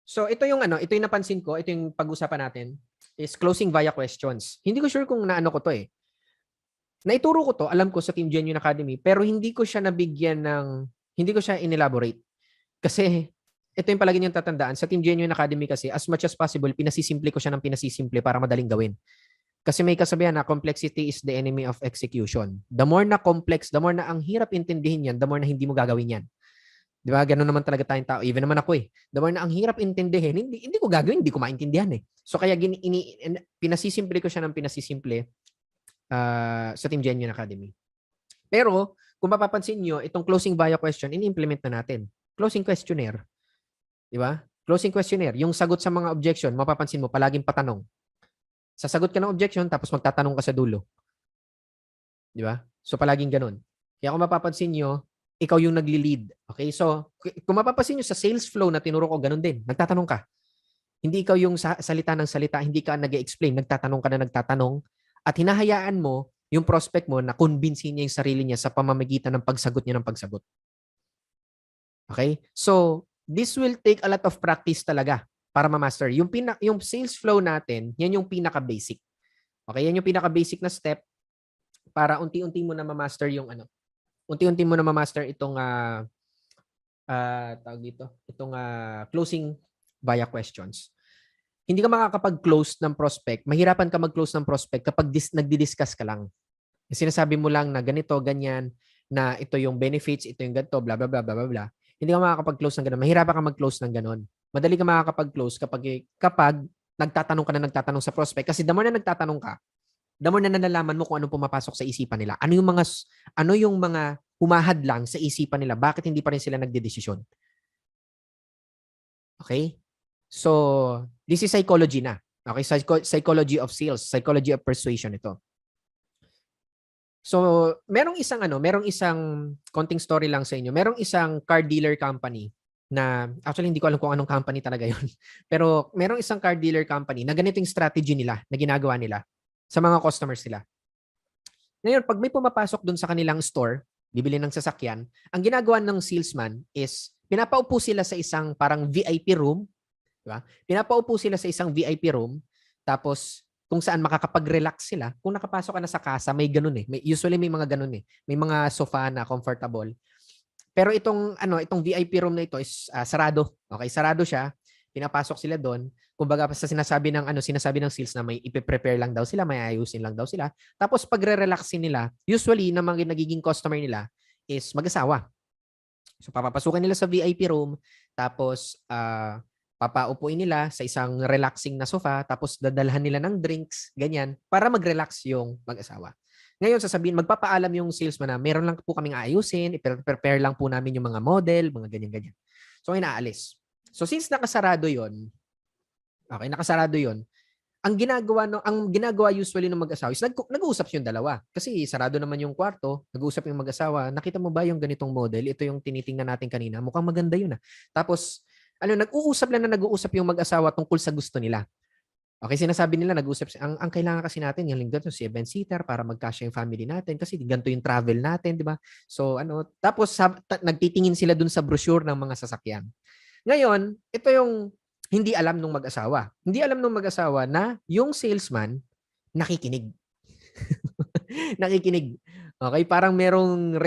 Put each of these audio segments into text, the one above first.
So ito yung napansin ko, ito yung pag-usapan natin is closing via questions. Hindi ko sure kung naano ko to eh. Naituro ko to, alam ko sa Team Genuine Academy, pero hindi ko siya nabigyan ng, hindi ko siya inelaborate. Kasi ito yung palagi niyong tatandaan. Sa Team Genuine Academy kasi, as much as possible, pinasisimple ko siya ng pinasisimple para madaling gawin. Kasi may kasabihan na complexity is the enemy of execution. The more na complex, the more na ang hirap intindihin yan, the more na hindi mo gagawin yan. Di ba? Ganun naman talaga tayong tao. Even naman ako eh. The more na ang hirap intindihin, hindi ko gagawin, hindi ko maintindihan eh. So kaya pinasisimple ko siya ng pinasisimple sa Team Genuine Academy. Pero, kung mapapansin nyo, itong closing via question, ini-implement na natin. Closing questionnaire. Di ba? Closing questionnaire. Yung sagot sa mga objection, mapapansin mo, palaging patanong. Sasagot ka ng objection, tapos magtatanong ka sa dulo. Di ba? So, palaging ganun. Kaya kung mapapansin nyo, ikaw yung nagli-lead. Okay? So, kung mapapansin nyo sa sales flow na tinuro ko, ganun din. Nagtatanong ka. Hindi ikaw yung salita ng salita, hindi ka nag-explain, nagtatanong ka na nagtatanong, at hinahayaan mo yung prospect mo na convince niya yung sarili niya sa pamamagitan ng pagsagot niya ng pagsagot. Okay? So, this will take a lot of practice talaga para ma-master. Yung sales flow natin, yan yung pinaka-basic. Okay? Yan yung pinaka-basic na step para unti-unti mo na ma-master yung ano. Unti-unti mo na ma-master itong tawag dito, itong closing via questions. Hindi ka makakapag-close ng prospect, mahirapan ka mag-close ng prospect kapag nagdi-discuss ka lang. Sinasabi mo lang na ganito, ganyan, na ito yung benefits, ito yung ganito, bla bla bla bla bla bla. Hindi ka makakapag-close ng ganun. Mahirapan ka mag-close ng ganun. Madali ka makakapag-close kapag nagtatanong ka na nagtatanong sa prospect. Kasi the more na nagtatanong ka, the more na nalalaman mo kung anong pumapasok sa isipan nila. Ano yung mga humahad lang sa isipan nila? Bakit hindi pa rin sila nagdedesisyon? Okay? So, this is psychology na. Okay? Psychology of sales, psychology of persuasion ito. So, merong isang konting story lang sa inyo. Merong isang car dealer company na, actually hindi ko alam kung anong company talaga yon. Pero merong isang car dealer company na ganito yung strategy nila na ginagawa nila sa mga customers nila. Ngayon, pag may pumapasok dun sa kanilang store, bibili ng sasakyan, ang ginagawa ng salesman is pinapaupo sila sa isang parang VIP room. Diba? Pinapaupo sila sa isang VIP room, tapos kung saan makakapag-relax sila. Kung nakapasok ka na sa casa, may ganun eh. Usually may mga ganun eh. May mga sofa na comfortable. Pero itong VIP room na ito is sarado. Okay, sarado siya. Pinapasok sila doon. Kumbaga sa sinasabi ng sales na may ipe-prepare lang daw sila, may ayusin lang daw sila. Tapos pagre-relaxin nila, usually na mga nagiging customer nila is mag-asawa. So papapasukin nila sa VIP room, tapos papaupuin nila sa isang relaxing na sofa, tapos dadalhan nila ng drinks, ganyan, para mag-relax yung mag-asawa. Ngayon, sasabihin, magpapaalam yung salesman na meron lang po kaming aayusin, i-prepare lang po namin yung mga model, mga ganyan-ganyan. So, inaalis. So, since nakasarado yon, okay, nakasarado yon, ang ginagawa usually ng mag-asawa is nag-uusap yung dalawa. Kasi sarado naman yung kwarto, nag-uusap yung mag-asawa, nakita mo ba yung ganitong model? Ito yung tinitingnan natin kanina. Mukhang maganda yun. Tapos, nag-uusap yung mag-asawa tungkol sa gusto nila. Okay, sinasabi nila, ang kailangan kasi natin, yung ganito, 7-seater para magkasya yung family natin kasi ganito yung travel natin, di ba? So, tapos nagtitingin sila dun sa brochure ng mga sasakyan. Ngayon, ito yung hindi alam ng mag-asawa. Hindi alam ng mag-asawa na yung salesman nakikinig. Nakikinig. Okay, parang merong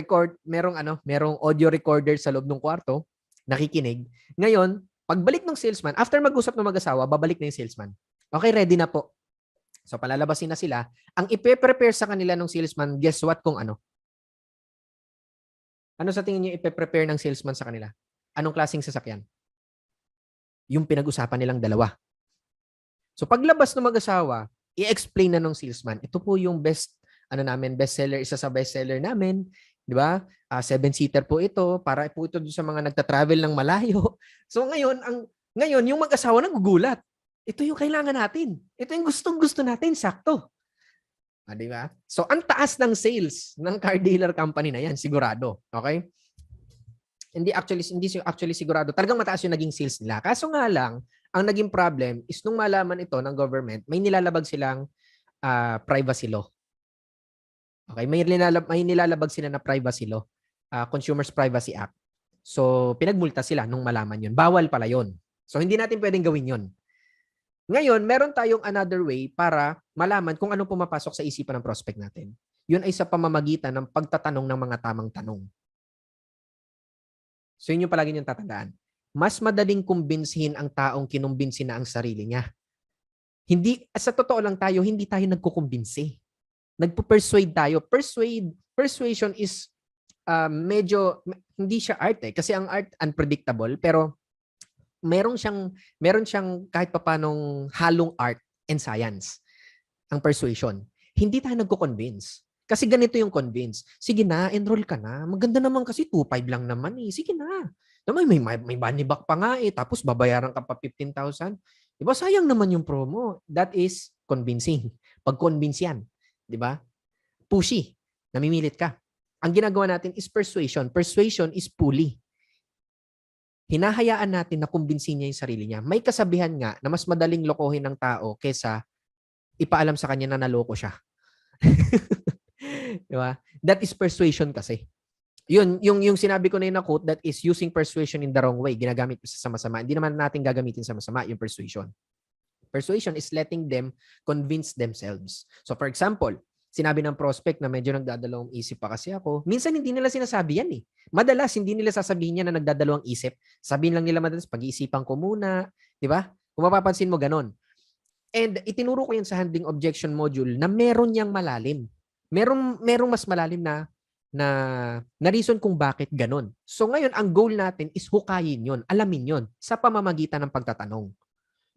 audio recorder sa loob ng kwarto, nakikinig. Ngayon, pagbalik ng salesman, after mag-usap ng mag-asawa, babalik na yung salesman. Okay, ready na po. So palalabasin na sila. Ang ipe-prepare sa kanila ng salesman, guess what kung ano? Ano sa tingin niyo ipe-prepare ng salesman sa kanila? Anong klaseng sasakyan? Yung pinag-usapan nilang dalawa. So paglabas ng mag-asawa, i-explain na ng salesman, ito po yung bestseller, isa sa bestseller namin, di ba? 7-seater po ito, para po ito sa mga nagta-travel ng malayo. So ngayon yung mag-asawa nagugulat. Ito yung kailangan natin. Ito yung gustong-gusto natin, sakto. Di ba? So ang taas ng sales ng car dealer company na yan, sigurado. Okay? Hindi actually sigurado. Talagang mataas yung naging sales nila. Kaso nga lang, ang naging problem is nung malaman ito ng government, may nilalabag silang privacy law. Okay, may nilalabag sila na privacy law, Consumers Privacy Act. So, pinagmulta sila nung malaman yun. Bawal pala yun. So, hindi natin pwedeng gawin yon. Ngayon, meron tayong another way para malaman kung ano pumapasok sa isipan ng prospect natin. Yun ay sa pamamagitan ng pagtatanong ng mga tamang tanong. So, yun yung palagi niyong tatandaan. Mas madaling kumbinsihin ang taong kinumbinsi na ang sarili niya. Hindi, sa totoo lang tayo, hindi tayo nagkukumbinsi. Nagpo-persuade tayo. Persuasion is medyo, hindi siya art eh. Kasi ang art, unpredictable. Pero meron siyang kahit papanong halong art and science. Ang persuasion. Hindi tayo nagko-convince. Kasi ganito yung convince. Sige na, enroll ka na. Maganda naman kasi 2,500 lang naman eh. Sige na. May money back pa nga eh. Tapos babayaran ka pa 15,000. Diba? Sayang naman yung promo. That is convincing. Pag-convince yan. Diba? Pushy. Namimilit ka. Ang ginagawa natin is persuasion. Persuasion is pulley. Hinahayaan natin na kumbinsin niya yung sarili niya. May kasabihan nga na mas madaling lokohin ng tao kesa ipaalam sa kanya na naloko siya. Diba? That is persuasion kasi. Yung sinabi ko na yun na quote, that is using persuasion in the wrong way. Ginagamit sa masama. Hindi naman natin gagamitin sa masama yung persuasion. Persuasion is letting them convince themselves. So for example, sinabi ng prospect na medyo nagdadalawang isip pa kasi ako. Minsan hindi nila sinasabi yan eh. Madalas hindi nila sasabihin niya na nagdadalawang isip. Sabihin lang nila madalas, pag-iisipan ko muna. Di ba? Kung mapapansin mo, ganon. And itinuro ko yan sa handling objection module na meron niyang malalim. Merong mas malalim na reason kung bakit ganon. So ngayon, ang goal natin is hukayin yon, alamin yon sa pamamagitan ng pagtatanong.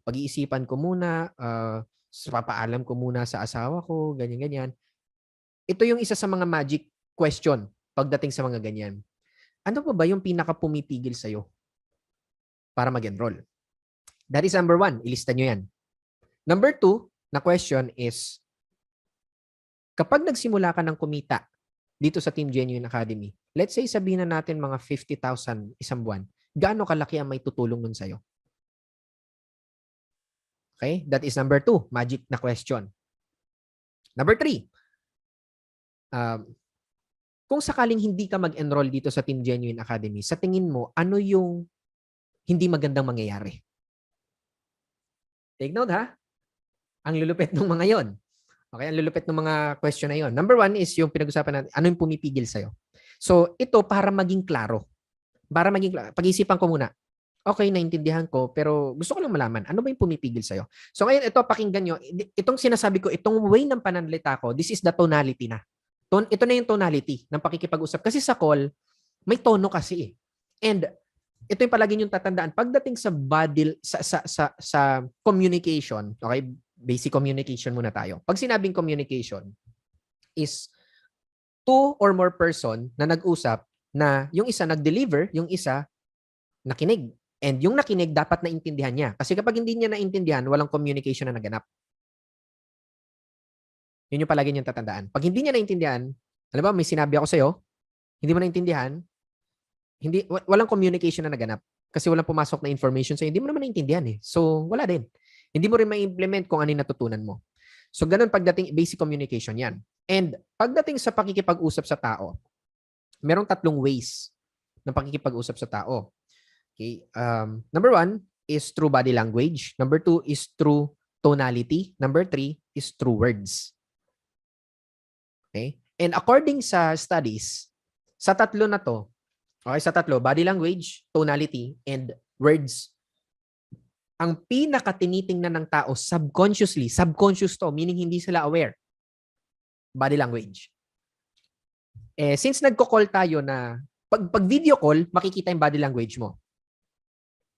Pag-iisipan ko muna, papaalam ko muna sa asawa ko, ganyan-ganyan. Ito yung isa sa mga magic question pagdating sa mga ganyan. Ano pa ba yung pinaka-pumipigil sa'yo para mag-enroll? That is number 1. Ilista nyo yan. Number 2 na question is, kapag nagsimula ka ng kumita dito sa Team Genuine Academy, let's say sabihin na natin mga 50,000 isang buwan, gaano kalaki ang may tutulong nun sa'yo? Okay? That is number 2, magic na question. Number 3, kung sakaling hindi ka mag-enroll dito sa Team Genuine Academy, sa tingin mo, ano yung hindi magandang mangyayari? Take note ha? Ang lulupit ng mga yon. Okay, ang lulupit ng mga question na yon. Number 1 is yung pinag-usapan natin, ano yung pumipigil sa'yo? So, ito para maging klaro. Pag-isipan ko muna. Okay, naintindihan ko, pero gusto ko lang malaman, ano ba yung pumipigil sa'yo? So ngayon, ito, pakinggan nyo. Itong sinasabi ko, itong way ng pananalita ko, this is the tonality na. Ito na yung tonality ng pakikipag-usap. Kasi sa call, may tono kasi eh. And ito yung palagi nyo tatandaan. Pagdating sa body, sa communication, okay, basic communication muna tayo. Pag sinabing communication is two or more person na nag-usap na yung isa nag-deliver, yung isa nakinig. And yung nakinig, dapat naintindihan niya. Kasi kapag hindi niya naintindihan, walang communication na naganap. Yun yung palagi niyong tatandaan. Pag hindi niya naintindihan, alam ba, may sinabi ako sa'yo, hindi mo naintindihan, walang communication na naganap. Kasi walang pumasok na information sa'yo, hindi mo naman naintindihan eh. So, wala din. Hindi mo rin ma-implement kung ano yung natutunan mo. So, ganun pagdating basic communication yan. And pagdating sa pakikipag-usap sa tao, merong 3 ways ng pakikipag-usap sa tao. Okay. Number 1 is through body language. Number 2 is through tonality. Number 3 is through words. Okay? And according sa studies, sa 3 na to, okay, sa 3, body language, tonality, and words, ang pinaka-tinitingnan ng tao subconsciously, subconscious to, meaning hindi sila aware, body language. Since nagko-call tayo na, pag video call, makikita yung body language mo.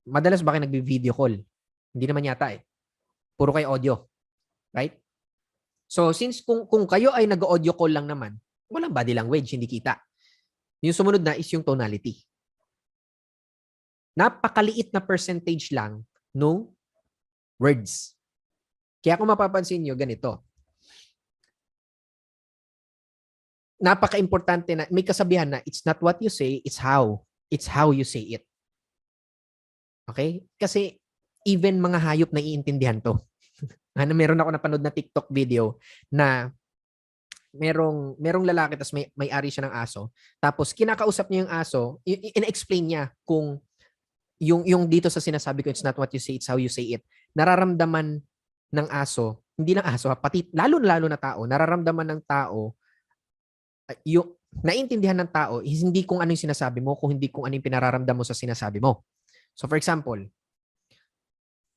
Madalas ba kayo nagbi-video call? Hindi naman yata eh. Puro kayo audio. Right? So, since kung kayo ay nag-audio call lang naman, walang body language, hindi kita. Yung sumunod na is yung tonality. Napakaliit na percentage lang no words. Kaya kung mapapansin nyo, ganito. Napaka-importante na, may kasabihan na, it's not what you say, it's how you say it. Okay? Kasi even mga hayop na iintindihan to. Meron ako napanood na TikTok video na merong lalaki tapos may-ari siya ng aso. Tapos kinakausap niya yung aso, in-explain niya kung yung dito sa sinasabi ko, it's not what you say, it's how you say it. Nararamdaman ng aso, hindi lang aso, pati lalo na tao, nararamdaman ng tao, yung naiintindihan ng tao is hindi kung ano yung sinasabi mo, kung hindi kung ano yung pinararamdam mo sa sinasabi mo. So for example,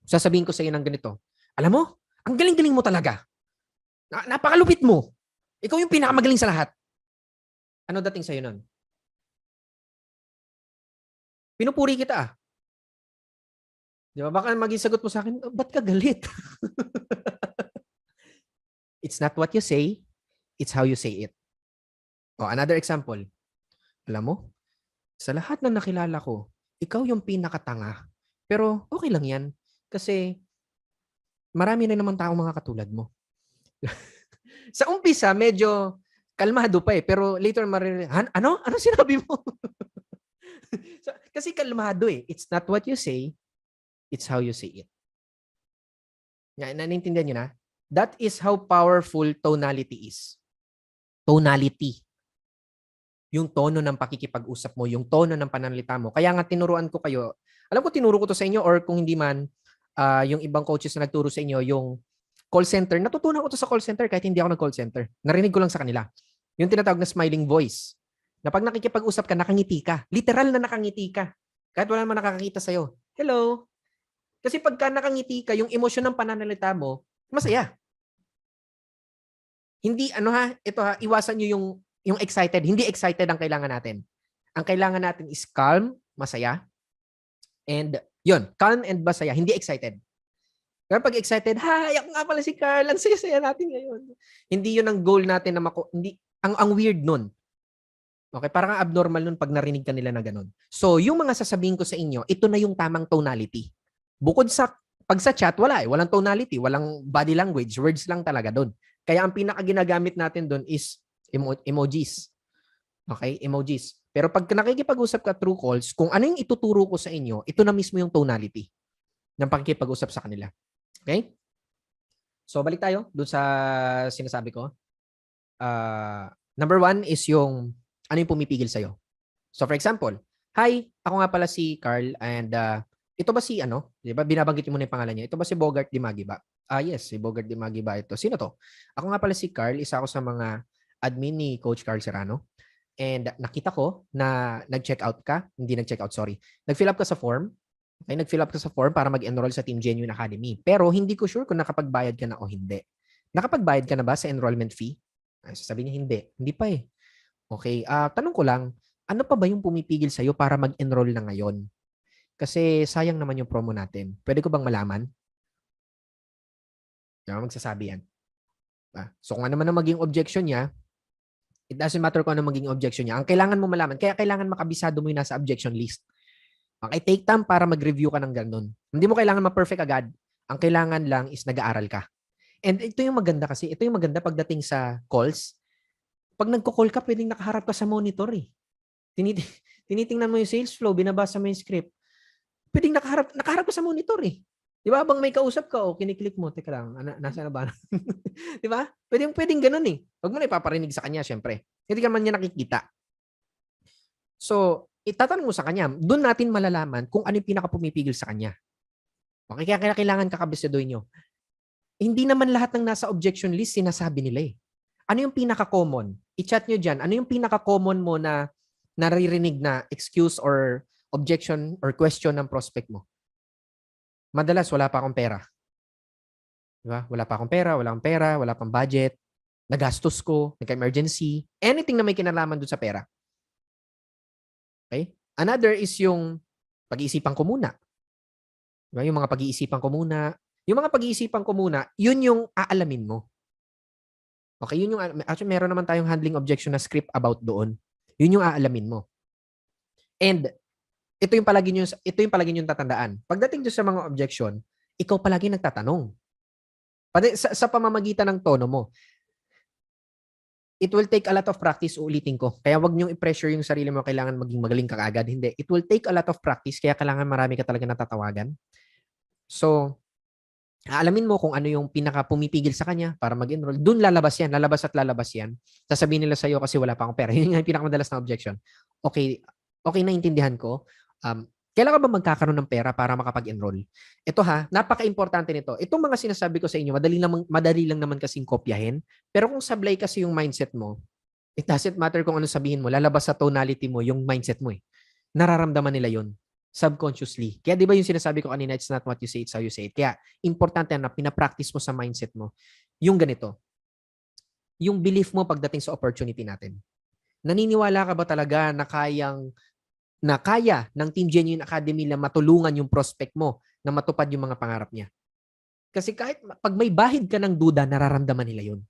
sasabihin ko sa iyo ng ganito, alam mo, ang galing-galing mo talaga. Napakalupit mo. Ikaw yung pinakamagaling sa lahat. Ano dating sa'yo nun? Pinupuri kita ah. Di ba? Baka maging sagot mo sa akin, ba't ka galit? It's not what you say, it's how you say it. O, another example. Alam mo, sa lahat na nakilala ko, ikaw yung pinakatanga. Pero okay lang yan. Kasi marami na naman taong mga katulad mo. Sa umpisa, medyo kalmado pa eh. Pero later maririnig, ano? Ano sinabi mo? Kasi kalmado eh. It's not what you say, it's how you say it. Nanintindihan nyo na? That is how powerful tonality is. Tonality. Yung tono ng pakikipag-usap mo, yung tono ng pananalita mo. Kaya nga tinuruan ko kayo. Alam ko tinuro ko to sa inyo or kung hindi man, yung ibang coaches na nagturo sa inyo, yung call center. Natutunan ko to sa call center kahit hindi ako nag-call center. Narinig ko lang sa kanila. Yung tinatawag na smiling voice. Na pag nakikipag-usap ka, nakangiti ka. Literal na nakangiti ka. Kahit wala naman nakakakita sa'yo. Hello. Kasi pagka nakangiti ka, yung emosyon ng pananalita mo, masaya. Hindi, iwasan nyo yung excited. Hindi excited ang kailangan natin. Ang kailangan natin is calm, masaya. And yun, calm and masaya. Hindi excited. Pero pag excited, hi, ako nga pala si Carl. Ang saya-saya natin ngayon. Hindi yun ang goal natin na ang weird nun. Okay, parang abnormal nun pag narinig ka nila na ganun. So, yung mga sasabihin ko sa inyo, ito na yung tamang tonality. Bukod sa, pag sa chat, wala eh. Walang tonality, walang body language. Words lang talaga doon. Kaya ang pinaka-ginagamit natin doon is emojis. Okay, emojis. Pero pag nakikipag-usap ka through calls, kung ano yung ituturo ko sa inyo, ito na mismo yung tonality ng pakikipag-usap sa kanila. Okay? So, balik tayo doon sa sinasabi ko. Number 1 is yung ano yung pumipigil sa'yo. So, for example, hi, ako nga pala si Carl and ito ba si di ba binabanggit mo na yung pangalan niya? Ito ba si Bogart Dimagiba? Yes, si Bogart Dimagiba ito. Sino to? Ako nga pala si Carl, isa ako sa mga admin ni Coach Carl Serrano. And nakita ko na nag-check out ka, hindi nag-check out, sorry. Nag-fill up ka sa form. Okay, nag-fill up ka sa form para mag-enroll sa Team Genuine Academy. Pero hindi ko sure kung nakapagbayad ka na o hindi. Nakapagbayad ka na ba sa enrollment fee? Sasabihin niya hindi. Hindi pa eh. Okay, tanong ko lang, ano pa ba yung pumipigil sa'yo para mag-enroll na ngayon? Kasi sayang naman yung promo natin. Pwede ko bang malaman? Kaya magsasabi yan. So kung ano man ang maging objection niya, it doesn't matter kung ano maging objection niya. Ang kailangan mo malaman, kaya kailangan makabisado mo yung nasa objection list. Okay, take time para mag-review ka ng ganun. Hindi mo kailangan ma-perfect agad. Ang kailangan lang is nag-aaral ka. And ito yung maganda kasi, ito yung maganda pagdating sa calls. Pag nagko-call ka, pwedeng nakaharap ka sa monitor eh. Tinitingnan mo yung sales flow, binabasa mo yung script. Pwedeng nakaharap ka sa monitor eh. Di ba? Habang may kausap ka, kiniklik mo, teka lang, nasa na ba? Di ba? Pwedeng ganun eh. Huwag mo na ipaparinig sa kanya, syempre. Hindi ka man niya nakikita. So, itatanong mo sa kanya, doon natin malalaman kung ano yung pinaka-pumipigil sa kanya. Okay, kaya kailangan kakabisadoy nyo. Hindi naman lahat ng nasa objection list sinasabi nila eh. Ano yung pinaka-common? I-chat nyo dyan. Ano yung pinaka-common mo na naririnig na excuse or objection or question ng prospect mo? Madalas, wala pa akong pera. Diba? Wala pa akong pera, wala akong pera, wala pang budget, nagastos ko, nagka-emergency, anything na may kinalaman doon sa pera. Okay? Another is yung pag-iisipan ko muna. Diba? Yung mga pag-iisipan ko muna. Yung mga pag-iisipan ko muna, yun yung aalamin mo. Okay, yun yung, actually meron naman tayong handling objection na script about doon. Yun yung aalamin mo. And ito yung palagi yung tatandaan. Pagdating doon sa mga objection, ikaw palagi nagtatanong. Sa pamamagitan ng tono mo. It will take a lot of practice, uulitin ko. Kaya wag niyong i-pressure yung sarili mo, kailangan maging magaling ka agad. Hindi. It will take a lot of practice, kaya kailangan marami ka talaga natatawagan. So, aalamin mo kung ano yung pinaka-pumipigil sa kanya para mag-enroll. Doon lalabas yan. Lalabas yan. Sasabihin nila sa'yo kasi wala pa akong pera. Yun yung pinakamadalas na objection. Okay, naintindihan ko. Kailan ka ba magkakaroon ng pera para makapag-enroll? Ito ha, napaka-importante nito. Itong mga sinasabi ko sa inyo, madali lang naman kasing kopyahin. Pero kung sablay kasi yung mindset mo, it doesn't matter kung ano sabihin mo, lalabas sa tonality mo yung mindset mo eh. Nararamdaman nila yun subconsciously. Kaya di ba yung sinasabi ko kanina, it's not what you say, it's how you say it. Kaya importante na pinapractice mo sa mindset mo yung ganito. Yung belief mo pagdating sa opportunity natin. Naniniwala ka ba talaga na kaya ng Team Genuine Academy na matulungan yung prospect mo na matupad yung mga pangarap niya? Kasi kahit pag may bahid ka ng duda, nararamdaman nila yun.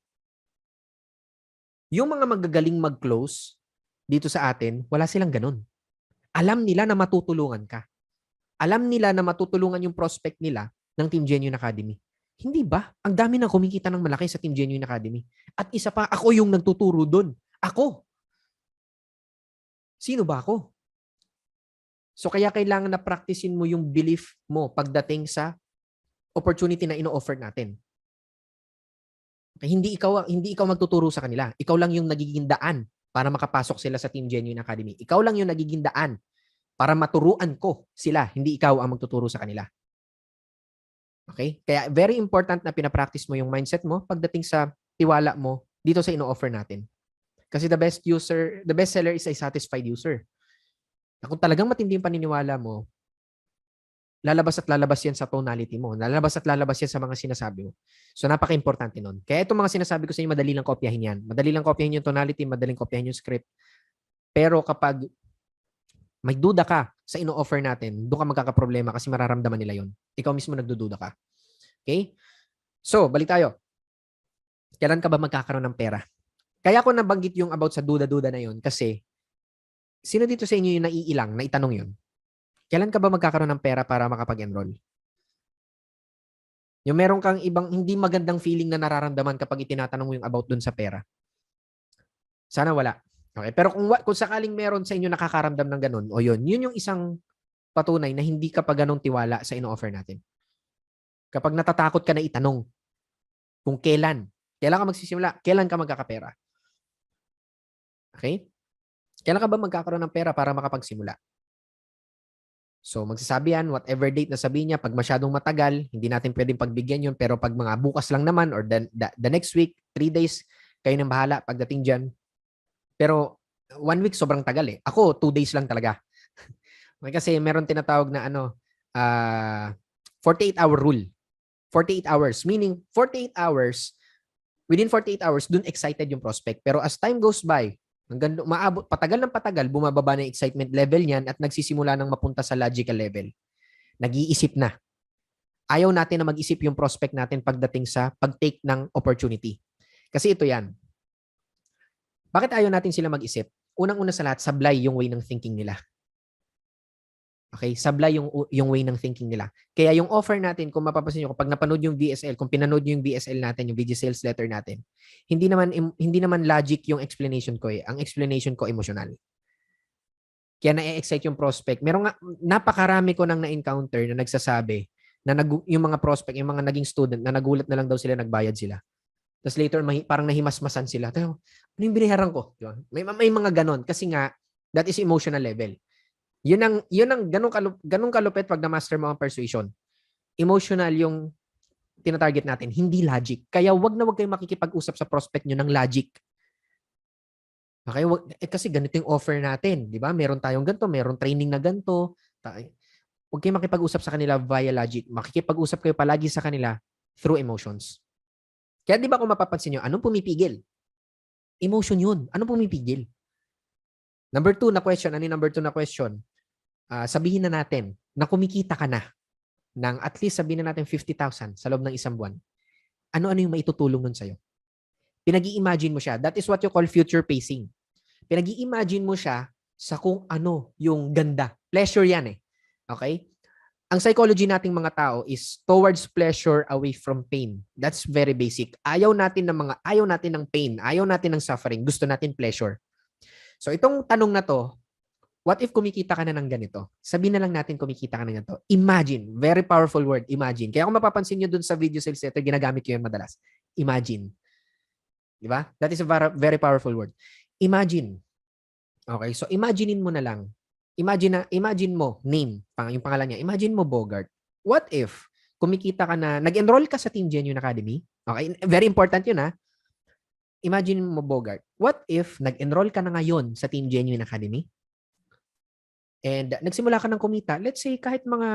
Yung mga magagaling mag-close dito sa atin, wala silang ganun. Alam nila na matutulungan ka. Alam nila na matutulungan yung prospect nila ng Team Genuine Academy. Hindi ba? Ang dami nang kumikita ng malaki sa Team Genuine Academy. At isa pa, ako yung nagtuturo doon. Ako. Sino ba ako? So kaya kailangan na practicein mo yung belief mo pagdating sa opportunity na ino-offer natin. Okay, hindi ikaw magtuturo sa kanila. Ikaw lang yung nagiging daan para makapasok sila sa Team Genuine Academy. Ikaw lang yung nagiging daan para maturuan ko sila, hindi ikaw ang magtuturo sa kanila. Okay? Kaya very important na pinapractice mo yung mindset mo pagdating sa tiwala mo dito sa ino-offer natin. Kasi the best seller is a satisfied user. Na kung talagang matindi yung paniniwala mo, lalabas at lalabas yan sa tonality mo. Lalabas at lalabas yan sa mga sinasabi mo. So, napaka-importante nun. Kaya itong mga sinasabi ko sa inyo, madali lang kopyahin yan. Madali lang kopyahin yung tonality, madaling kopyahin yung script. Pero kapag may duda ka sa ino-offer natin, doon ka magkakaproblema kasi mararamdaman nila yon. Ikaw mismo nagdududa ka. Okay? So, balik tayo. Kailan ka ba magkakaroon ng pera? Kaya ko nabanggit yung about sa duda-duda na yon kasi sino dito sa inyo yung naiilang na itanong yun? Kailan ka ba magkakaroon ng pera para makapag-enroll? Yung meron kang ibang hindi magandang feeling na nararamdaman kapag itinatanong mo yung about dun sa pera. Sana wala. Okay, pero kung sakaling meron sa inyo nakakaramdam ng ganun, o yun yung isang patunay na hindi ka pa ganun tiwala sa ino-offer natin. Kapag natatakot ka na itanong kung kailan ka magsisimula, kailan ka magkakapera. Okay? Kailan ka ba magkakaroon ng pera para makapagsimula? So, magsasabi yan, whatever date na sabihin niya, pag masyadong matagal, hindi natin pwedeng pagbigyan yun, pero pag mga bukas lang naman or the next week, 3 days, kayo nang bahala pagdating dyan. Pero 1 week sobrang tagal eh. Ako, 2 days lang talaga. Kasi meron tinatawag na 48-hour rule. 48 hours. Meaning, 48 hours, within 48 hours, dun excited yung prospect. Pero as time goes by, hanggang maabot, patagal ng patagal, bumababa na yung excitement level niyan at nagsisimula ng mapunta sa logical level. Nag-iisip na. Ayaw natin na mag-isip yung prospect natin pagdating sa pag-take ng opportunity. Kasi ito yan. Bakit ayaw natin sila mag-isip? Unang-una sa lahat, sablay yung way ng thinking nila. Okay? Sablay yung way ng thinking nila. Kaya yung offer natin, kung mapapansin nyo, kapag napanood yung VSL, kung pinanood yung VSL natin, yung video sales letter natin, hindi naman logic yung explanation ko eh. Ang explanation ko emotional. Kaya na-excite yung prospect. Napakarami ko nang na-encounter na nagsasabi na yung mga prospect, yung mga naging student na nagulat na lang daw sila, nagbayad sila. Tapos later, parang nahimasmasan sila. Ano yung biniharan ko? Diba? May mga ganon. Kasi nga, that is emotional level. Yun ang ganung kalupit pag na-master mo ang persuasion. Emotional yung tinatarget natin, hindi logic. Kaya wag na wag kayong makikipag-usap sa prospect nyo ng logic. Okay? Kasi ganito yung offer natin. Di ba? Meron tayong ganito, meron training na ganito. Huwag kayong makipag-usap sa kanila via logic. Makikipag-usap kayo palagi sa kanila through emotions. Kaya di ba kung mapapansin nyo, anong pumipigil? Emotion yun. Anong pumipigil? Number 2 na question. Ano yung number 2 na question? Sabihin na natin na kumikita ka na ng at least sabihin na natin 50,000 sa loob ng isang buwan. Ano-ano yung maitutulong nun sa'yo? Pinag-i-imagine mo siya. That is what you call future pacing. Pinag-i-imagine mo siya sa kung ano yung ganda. Pleasure yan eh. Okay? Ang psychology nating mga tao is towards pleasure away from pain. That's very basic. Ayaw natin ng pain. Ayaw natin ng suffering. Gusto natin pleasure. So itong tanong na to, what if kumikita ka na ng ganito? Sabihin na lang natin kumikita ka na ganito. Imagine. Very powerful word. Imagine. Kaya kung mapapansin nyo dun sa video sales letter, ginagamit ko yun madalas. Imagine. Diba? That is a very powerful word. Imagine. Okay. So imaginein mo na lang imagine mo, yung pangalan niya, imagine mo, Bogart, what if, kumikita ka na, nag-enroll ka sa Team Genuine Academy, okay, very important yun ha, imagine mo, Bogart, what if nag-enroll ka na ngayon sa Team Genuine Academy, and nagsimula ka ng kumita, let's say kahit mga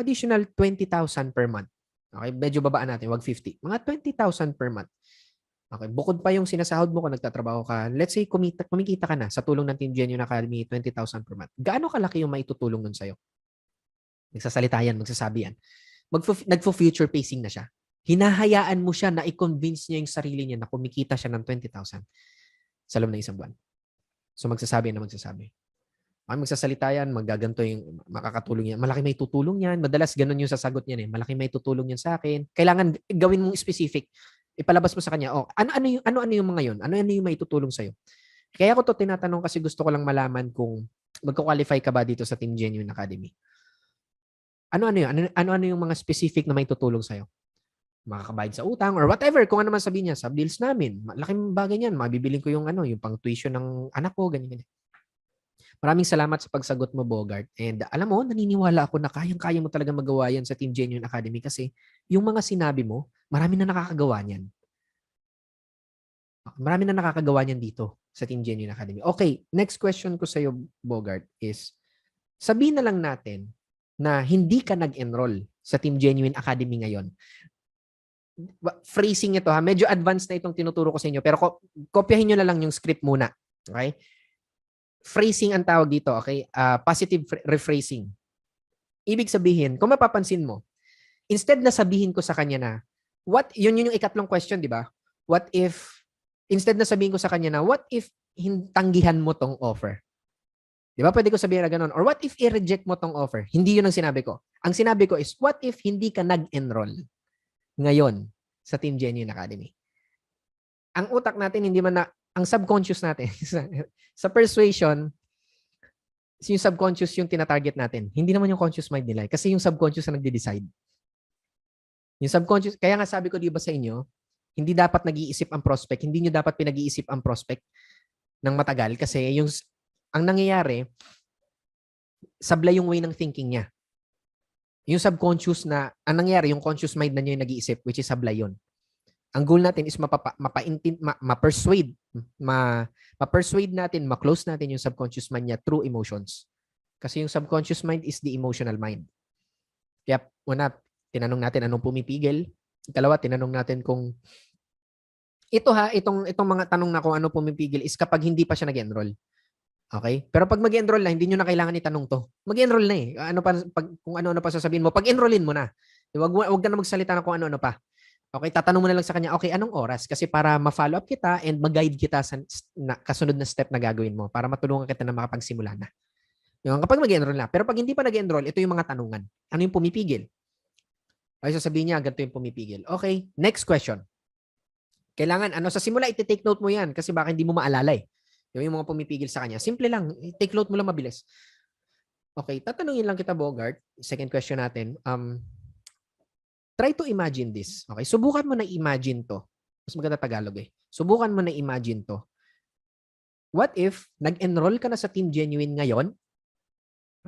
additional 20,000 per month, okay, medyo babaan natin, wag 50, mga 20,000 per month, okay, bukod pa yung sinasahod mo kung nagtatrabaho ka, let's say kumikita ka na sa tulong ng Team Genuine Academy, 20,000 per month. Gaano kalaki yung maitutulong nun sa'yo? Nagsasalita yan, magsasabi yan. Nagfo-future pacing na siya. Hinahayaan mo siya na i-convince niya yung sarili niya na kumikita siya ng 20,000 sa loob ng isang buwan. So magsasabi na magsasabi. Ay, magsasalita yan, magaganto yung makakatulong yan. Malaki may tutulong yan. Madalas ganun yung sasagot niyan eh. Malaki may tutulong yan sa akin. Kailangan gawin mong specific. Ipalabas mo sa kanya, oh, ano yung mga yun? Ano yung may tutulong sa'yo? Kaya ko to tinatanong kasi gusto ko lang malaman kung magko-qualify ka ba dito sa Team Genuine Academy. Ano yun? Ano yung mga specific na may tutulong sa'yo? Makakabayad sa utang or whatever, kung ano man sabihin niya, sa bills namin. Malaking bagay niyan. Mabibiling ko yung yung pang tuition ng anak ko, ganyan. Maraming salamat sa pagsagot mo, Bogart. And alam mo, naniniwala ako na kayang-kaya mo talaga magawa yan sa Team Genuine Academy kasi yung mga sinabi mo, marami na nakakagawa niyan. Marami na nakakagawa niyan dito sa Team Genuine Academy. Okay, next question ko sa iyo, Bogart, is sabihin na lang natin na hindi ka nag-enroll sa Team Genuine Academy ngayon. Phrasing ito ha, medyo advanced na itong tinuturo ko sa inyo, pero kopyahin nyo na lang yung script muna. Okay? Phrasing ang tawag dito, okay? Positive rephrasing. Ibig sabihin, kung mapapansin mo, instead na sabihin ko sa kanya na, yun yung ikatlong question, di ba? What if, instead na sabihin ko sa kanya na, what if tanggihan mo tong offer? Di ba? Pwede ko sabihin na ganun. Or what if i-reject mo tong offer? Hindi yun ang sinabi ko. Ang sinabi ko is, what if hindi ka nag-enroll ngayon sa Team Genuine Academy? Ang utak natin, hindi man na, ang subconscious natin, sa persuasion, yung subconscious yung tinatarget natin. Hindi naman yung conscious mind nila. Kasi yung subconscious na nagde-decide. Yung subconscious, kaya nga sabi ko di ba sa inyo, hindi dapat nag-iisip ang prospect. Hindi nyo dapat pinag-iisip ang prospect ng matagal kasi ang nangyayari, sablay yung way ng thinking niya. Yung subconscious na, ang nangyayari, yung conscious mind na nyo yung nag-iisip, which is sablay yun. Ang goal natin is ma-persuade natin, ma-close natin yung subconscious mind niya through emotions. Kasi yung subconscious mind is the emotional mind. Kaya una, tinanong natin anong pumipigil. Ikalawa, tinanong natin kung itong mga tanong na kung ano pumipigil is kapag hindi pa siya nag-enroll. Okay? Pero pag mag-enroll na, hindi nyo na kailangan itanong to. Mag-enroll na eh. Kung ano-ano pa sasabihin mo, pag-enrollin mo na. Wag ka na magsalita na kung ano-ano pa. Okay, tatanong mo na lang sa kanya, okay, anong oras? Kasi para ma-follow up kita and mag-guide kita sa kasunod na step na gagawin mo para matulungan kita na makapagsimula na. Yung kapag mag-enroll na. Pero pag hindi pa nag-enroll, ito yung mga tanungan. Ano yung pumipigil? Okay, sasabihin niya, ganito yung pumipigil. Okay, next question. Kailangan, sa simula, iti-take note mo yan kasi baka hindi mo maalala eh. Yung mga pumipigil sa kanya. Simple lang, take note mo lang mabilis. Okay, tatanungin lang kita, Bogart. Second question natin. Try to imagine this. Okay? Subukan mo na imagine to. Mas maganda Tagalog eh. Subukan mo na imagine to. What if nag-enroll ka na sa Team Genuine ngayon?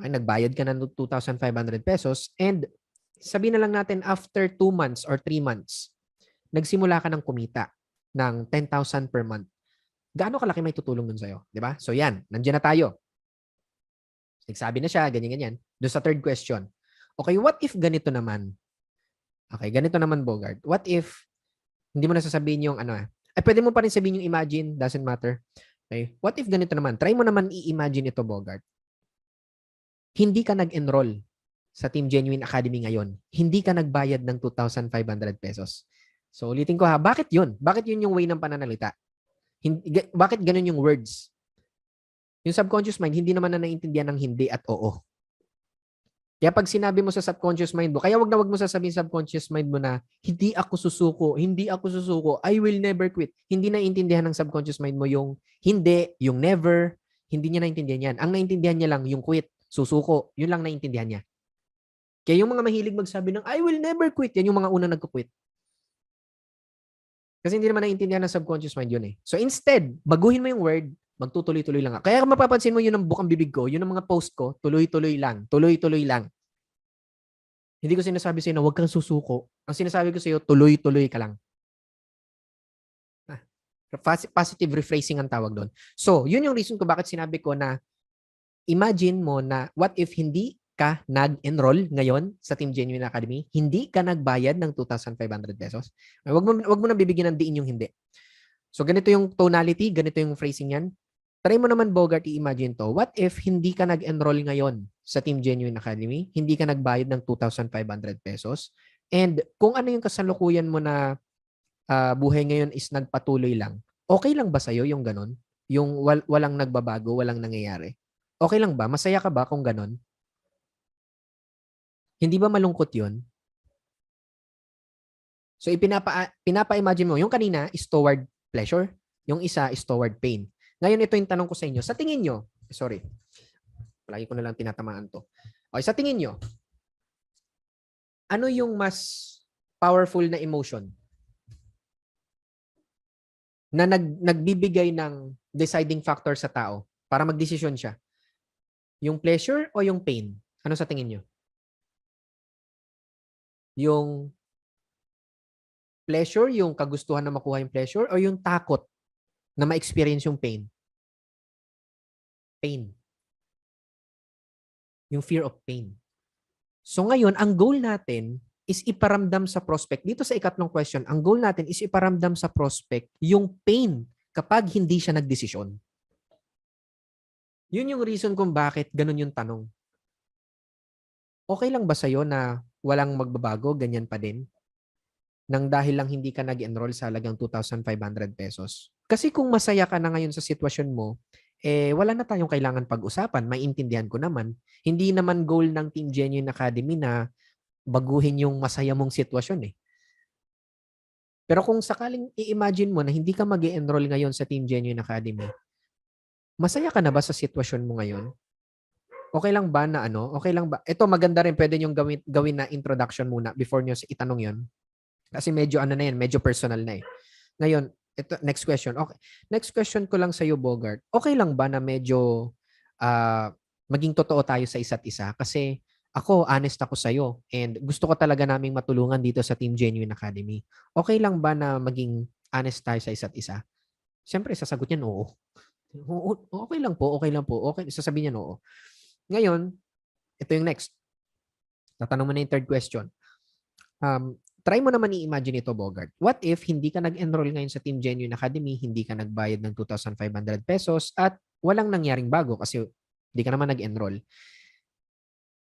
Okay, nagbayad ka na ng 2,500 pesos and sabihin na lang natin after 2 months or 3 months, nagsimula ka ng kumita ng 10,000 per month. Gaano kalaki may tutulong nun sa'yo? Di ba? So yan, nandiyan na tayo. Nagsabi na siya, ganyan-ganyan. Doon sa third question. Okay, what if ganito naman? Okay, ganito naman, Bogart. What if, hindi mo na sasabihin yung pwede mo pa rin sabihin yung imagine, doesn't matter. Okay, what if ganito naman? Try mo naman i-imagine ito, Bogart. Hindi ka nag-enroll sa Team Genuine Academy ngayon. Hindi ka nagbayad ng 2,500 pesos. So, ulitin ko ha, bakit yun? Bakit yun yung way ng pananalita? Bakit ganun yung words? Yung subconscious mind, hindi naman na naiintindihan ng hindi at oo. Kaya pag sinabi mo sa subconscious mind mo, kaya wag mo sasabihin sa subconscious mind mo na, hindi ako susuko, I will never quit. Hindi naiintindihan ng subconscious mind mo yung hindi, yung never, hindi niya naiintindihan yan. Ang naiintindihan niya lang yung quit, susuko, yun lang naiintindihan niya. Kaya yung mga mahilig magsabi ng, I will never quit, yan yung mga unang nagko-quit. Kasi hindi naman naiintindihan ng subconscious mind yun eh. So instead, baguhin mo yung word, Magtutuloy-tuloy lang. Kaya kung mapapansin mo yun ang bukang bibig ko, yun ang mga post ko, tuloy-tuloy lang. Tuloy-tuloy lang. Hindi ko sinasabi sa'yo na huwag kang susuko. Ang sinasabi ko sa'yo, tuloy-tuloy ka lang. Positive rephrasing ang tawag doon. So, yun yung reason ko bakit sinabi ko na imagine mo na what if hindi ka nag-enroll ngayon sa Team Genuine Academy, hindi ka nagbayad ng 2,500 pesos. Wag mo na bibigyan ng diin yung hindi. So, ganito yung tonality, ganito yung phrasing yan. Try mo naman, Bogart, i-imagine to. What if hindi ka nag-enroll ngayon sa Team Genuine Academy, hindi ka nagbayad ng 2,500 pesos, and kung ano yung kasalukuyan mo na buhay ngayon is nagpatuloy lang, okay lang ba sa'yo yung ganon? Yung walang nagbabago, walang nangyayari? Okay lang ba? Masaya ka ba kung ganon? Hindi ba malungkot yun? So, pinapa-imagine mo. Yung kanina is toward pleasure. Yung isa is toward pain. Ngayon, ito yung tanong ko sa inyo. Sa tingin nyo, sorry, palagi ko na lang tinatamaan to. Okay, sa tingin nyo, ano yung mas powerful na emotion na nagbibigay ng deciding factor sa tao para magdesisyon siya? Yung pleasure o yung pain? Ano sa tingin nyo? Yung pleasure, yung kagustuhan na makuha yung pleasure, o yung takot na ma-experience yung pain? Pain. Yung fear of pain. So ngayon, ang goal natin is iparamdam sa prospect. Dito sa ikatlong question, ang goal natin is iparamdam sa prospect yung pain kapag hindi siya nagdesisyon. Yun yung reason kung bakit ganun yung tanong. Okay lang ba sa'yo na walang magbabago, ganyan pa din? Nang dahil lang hindi ka nag-enroll sa halagang 2,500 pesos. Kasi kung masaya ka na ngayon sa sitwasyon mo, wala na tayong kailangan pag-usapan. Maintindihan ko naman. Hindi naman goal ng Team Genuine Academy na baguhin yung masaya mong sitwasyon eh. Pero kung sakaling i-imagine mo na hindi ka mag-enroll ngayon sa Team Genuine Academy, masaya ka na ba sa sitwasyon mo ngayon? Okay lang ba na ano? Okay lang ba? Ito maganda rin, pwede niyong gawin na introduction muna before niyo itanong yon. Kasi medyo ano na yan, medyo personal na eh. Ngayon, ito, next question. Okay. Next question ko lang sa iyo, Bogart. Okay lang ba na medyo maging totoo tayo sa isa't isa? Kasi ako, honest ako sa iyo and gusto ko talaga naming matulungan dito sa Team Genuine Academy. Okay lang ba na maging honest tayo sa isa't isa? Siyempre, sasagot niyan oo. Oo, okay lang po, okay lang po. Okay, sasabihin niyan oo. Ngayon, ito yung next. Tatanong mo na yung third question. Try mo naman i-imagine ito, Bogart. What if hindi ka nag-enroll ngayon sa Team Genuine Academy, hindi ka nagbayad ng 2,500 pesos at walang nangyaring bago kasi hindi ka naman nag-enroll?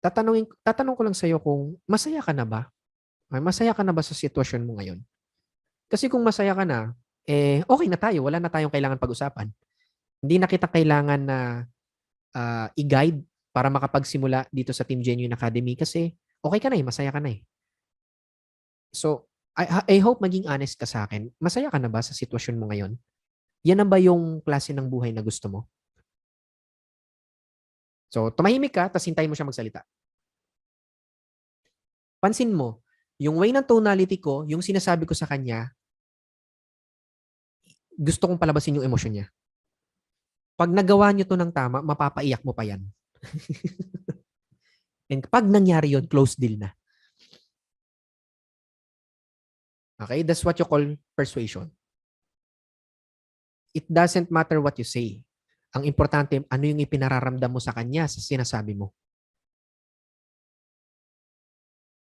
Tatanong ko lang sa iyo kung masaya ka na ba? Masaya ka na ba sa sitwasyon mo ngayon? Kasi kung masaya ka na, okay na tayo. Wala na tayong kailangan pag-usapan. Hindi na kita kailangan na i-guide para makapagsimula dito sa Team Genuine Academy kasi okay ka na eh, masaya ka na eh. So, I hope maging honest ka sa akin. Masaya ka na ba sa sitwasyon mo ngayon? Yan na ba yung klase ng buhay na gusto mo? So, tumahimik ka, tapos hintayin mo siya magsalita. Pansin mo, yung way ng tonality ko, yung sinasabi ko sa kanya, gusto kong palabasin yung emosyon niya. Pag nagawa niyo to ng tama, mapapaiyak mo pa yan. And pag nangyari yun, close deal na. Okay? That's what you call persuasion. It doesn't matter what you say. Ang importante, ano yung ipinararamdam mo sa kanya sa sinasabi mo.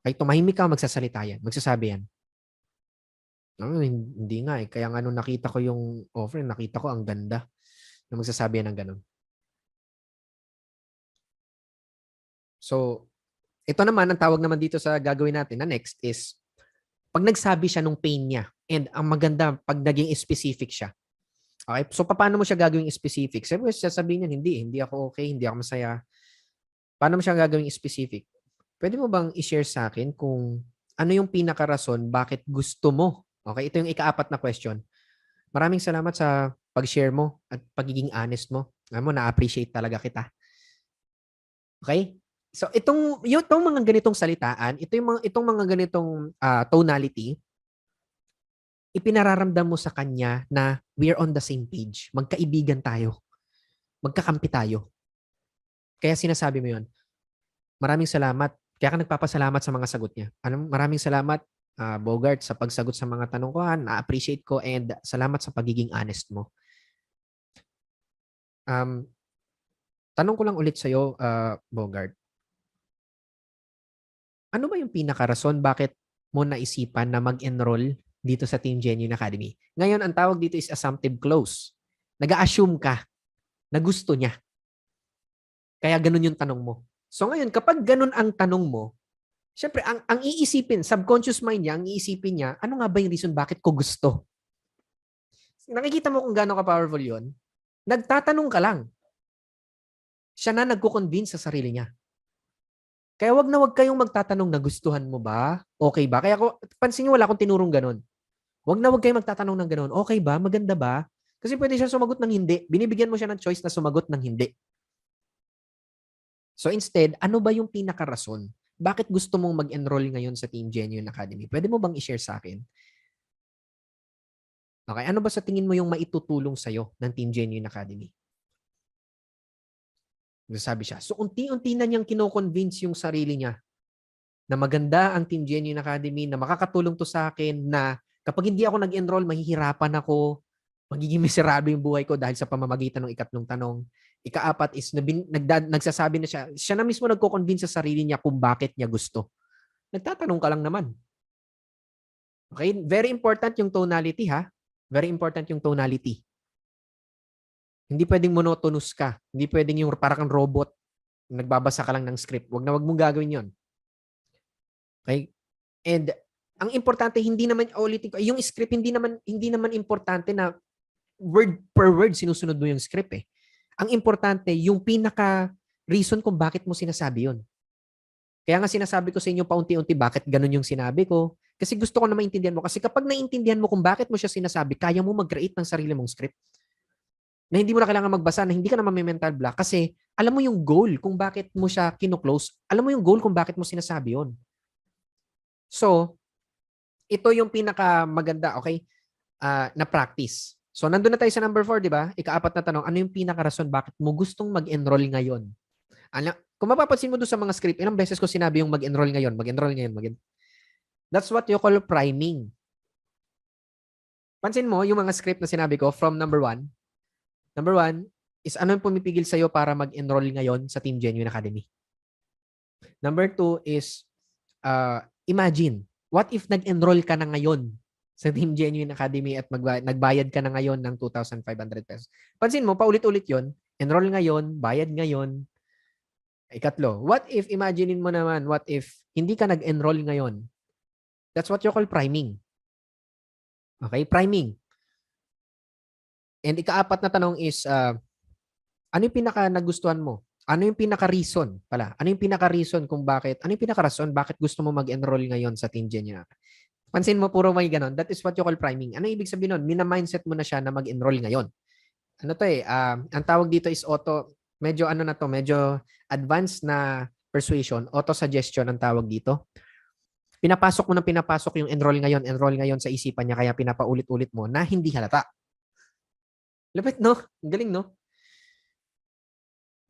Ay, tumahimik ka, magsasalita yan. Magsasabi yan. Hindi nga eh. Kaya nga nung nakita ko yung offer, nakita ko ang ganda na magsasabi yan ng ganun. So, ito naman, ang tawag naman dito sa gagawin natin na next is, pag nagsabi siya nung pain niya, and ang maganda, pag naging specific siya. Okay? So, paano mo siya gagawing specific? Siyempre, sasabihin niya, hindi ako okay, hindi ako masaya. Paano mo siya gagawing specific? Pwede mo bang i-share sa akin kung ano yung pinakarason bakit gusto mo? Okay, ito yung ika-4 na question. Maraming salamat sa pag-share mo at pagiging honest mo. Alam mo, na-appreciate talaga kita. Okay? So itong mga ganitong salitaan, itong mga ganitong tonality, ipinararamdam mo sa kanya na we're on the same page. Magkaibigan tayo. magkakampi tayo. Kaya sinasabi mo yun, maraming salamat. Kaya ka nagpapasalamat sa mga sagot niya. Maraming salamat, Bogart, sa pagsagot sa mga tanong ko. Na-appreciate ko and salamat sa pagiging honest mo. Tanong ko lang ulit sa'yo, Bogart. Ano ba yung pinakarason bakit mo naisipan na mag-enroll dito sa Team Genuine Academy? Ngayon, ang tawag dito is assumptive clause. Nag-a-assume ka na gusto niya. Kaya ganun yung tanong mo. So ngayon, kapag ganun ang tanong mo, syempre, ang iisipin, subconscious mind niya, ang iisipin niya, ano nga ba yung reason bakit ko gusto? Nakikita mo kung gaano ka-powerful yun? Nagtatanong ka lang. Siya na nagko-convince sa sarili niya. Kaya wag na wag kayong magtatanong na gustuhan mo ba? Okay ba? Kaya pansin niyo wala akong tinurong ganun. Wag na wag kayong magtatanong ng ganun. Okay ba? Maganda ba? Kasi pwede siya sumagot ng hindi. Binibigyan mo siya ng choice na sumagot ng hindi. So instead, ano ba yung pinakarason? Bakit gusto mong mag-enroll ngayon sa Team Genuine Academy? Pwede mo bang i-share sa akin? Okay, ano ba sa tingin mo yung maitutulong sa'yo ng Team Genuine Academy? Sabi siya. So unti-unti na niyang kino-convince yung sarili niya na maganda ang Team Genuine Academy, na makakatulong to sa akin, na kapag hindi ako nag-enroll, mahihirapan ako, magiging miserable yung buhay ko dahil sa pamamagitan ng ikatlong tanong. Ika-apat is nagsasabi na siya na mismo nagko-convince sa sarili niya kung bakit niya gusto. Nagtatanong ka lang naman. Okay? Very important yung tonality, ha? Very important yung tonality. Hindi pwedeng monotonous ka. Hindi pwedeng yung parang kang robot, nagbabasa ka lang ng script. Wag na wag mong gagawin yon. Okay? And ang importante, hindi naman, ulitin ko, yung script, hindi naman importante na word per word sinusunod mo yung script eh. Ang importante, yung pinaka-reason kung bakit mo sinasabi yun. Kaya nga sinasabi ko sa inyo paunti-unti bakit ganun yung sinabi ko. Kasi gusto ko na maintindihan mo. Kasi kapag naintindihan mo kung bakit mo siya sinasabi, kaya mo mag-create ng sarili mong script. Na hindi mo na kailangan magbasa, na hindi ka na mental block. Kasi alam mo yung goal kung bakit mo siya kino-close. Alam mo yung goal kung bakit mo sinasabi yun. So, ito yung pinaka-maganda, okay, na practice. So, nandun na tayo sa number 4, di ba? Ika-apat na tanong, ano yung pinaka-rason bakit mo gustong mag-enroll ngayon? Kung mapapansin mo doon sa mga script, ilang beses ko sinabi yung mag-enroll ngayon, mag-enroll ngayon. That's what you call priming. Pansin mo yung mga script na sinabi ko from number 1. Number 1 is ano yung pumipigil sa'yo para mag-enroll ngayon sa Team Genuine Academy. Number 2 is imagine, what if nag-enroll ka na ngayon sa Team Genuine Academy at nagbayad ka na ngayon ng 2,500 pesos. Pansin mo, paulit-ulit yon. Enroll ngayon, bayad ngayon. Ikatlo, what if, imaginein mo naman, what if hindi ka nag-enroll ngayon? That's what you call priming. Okay, priming. And ika-apat na tanong is, ano yung pinaka-nagustuhan mo? Ano yung pinaka-reason pala? Ano yung pinaka-reason kung bakit? Ano yung pinaka-rason bakit gusto mo mag-enroll ngayon sa Team Genuine? Pansin mo, puro may ganon. That is what you call priming. Ano ibig sabihin nun? Mina-mindset mo na siya na mag-enroll ngayon. Ano to eh? Ang tawag dito is medyo ano na to, medyo advanced na persuasion, auto-suggestion ang tawag dito. Pinapasok mo yung enroll ngayon sa isipan niya, kaya pinapaulit-ulit mo na hindi halata. Lapit, no? Galing, no?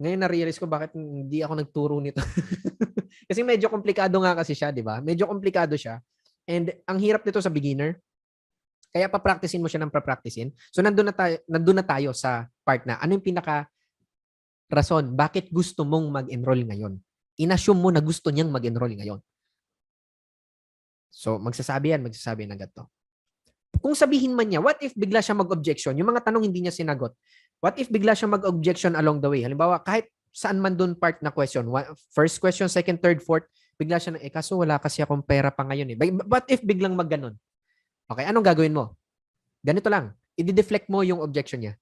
Ngayon na-realize ko bakit hindi ako nagturo nito. Kasi medyo komplikado nga kasi siya, di ba? Medyo komplikado siya. And ang hirap nito sa beginner. Kaya pa-practicein mo siya ng pa-practicein. So nandun na tayo sa part na ano yung pinaka-rason bakit gusto mong mag-enroll ngayon. Inassume mo na gusto niyang mag-enroll ngayon. So magsasabi ng ganito. Kung sabihin man niya, what if bigla siya mag-objection? Yung mga tanong hindi niya sinagot. What if bigla siya mag-objection along the way? Halimbawa, kahit saan man doon part na question, first question, second, third, fourth, bigla siya na, kaso wala kasi akong pera pa ngayon eh. What if biglang magganon? Okay, anong gagawin mo? Ganito lang, i-deflect mo yung objection niya.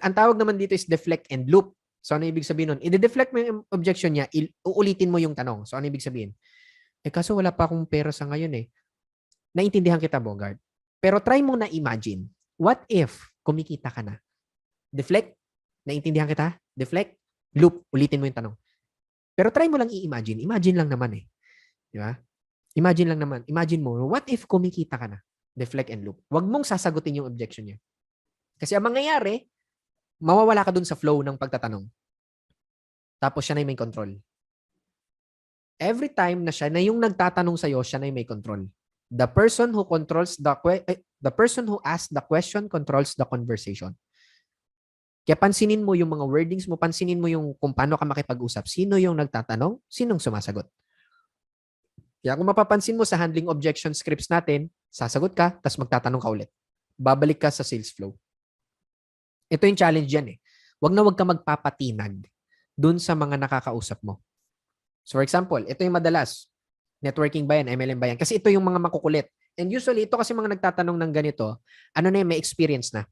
Ang tawag naman dito is deflect and loop. So ano ibig sabihin nun? I-deflect mo yung objection niya, uulitin mo yung tanong. So ano ibig sabihin? Kaso wala pa akong pera sa ngayon eh. Naintindihan kita, Bogart. Pero try mo na imagine, what if kumikita ka na? Deflect, naintindihan kita? Deflect, loop, ulitin mo yung tanong. Pero try mo lang i-imagine. Imagine lang naman eh. Di ba? Imagine lang naman. Imagine mo, what if kumikita ka na? Deflect and loop. Huwag mong sasagutin yung objection niya. Kasi ang mangyayari, mawawala ka dun sa flow ng pagtatanong. Tapos siya na yung may control. Every time na siya na yung nagtatanong sa'yo, siya na yung may control. The person who asks the question controls the conversation. Kaya pansinin mo yung mga wordings mo, pansinin mo yung kung paano ka makipag-usap. Sino yung nagtatanong, sinong sumasagot. Kaya kung mapapansin mo sa handling objection scripts natin, sasagot ka, tapos magtatanong ka ulit. Babalik ka sa sales flow. Ito yung challenge yan eh. Wag ka magpapatinag dun sa mga nakakausap mo. So for example, ito yung madalas. Networking ba yan? MLM ba yan? Kasi ito yung mga makukulit. And usually, ito kasi mga nagtatanong ng ganito, ano na yung may experience na?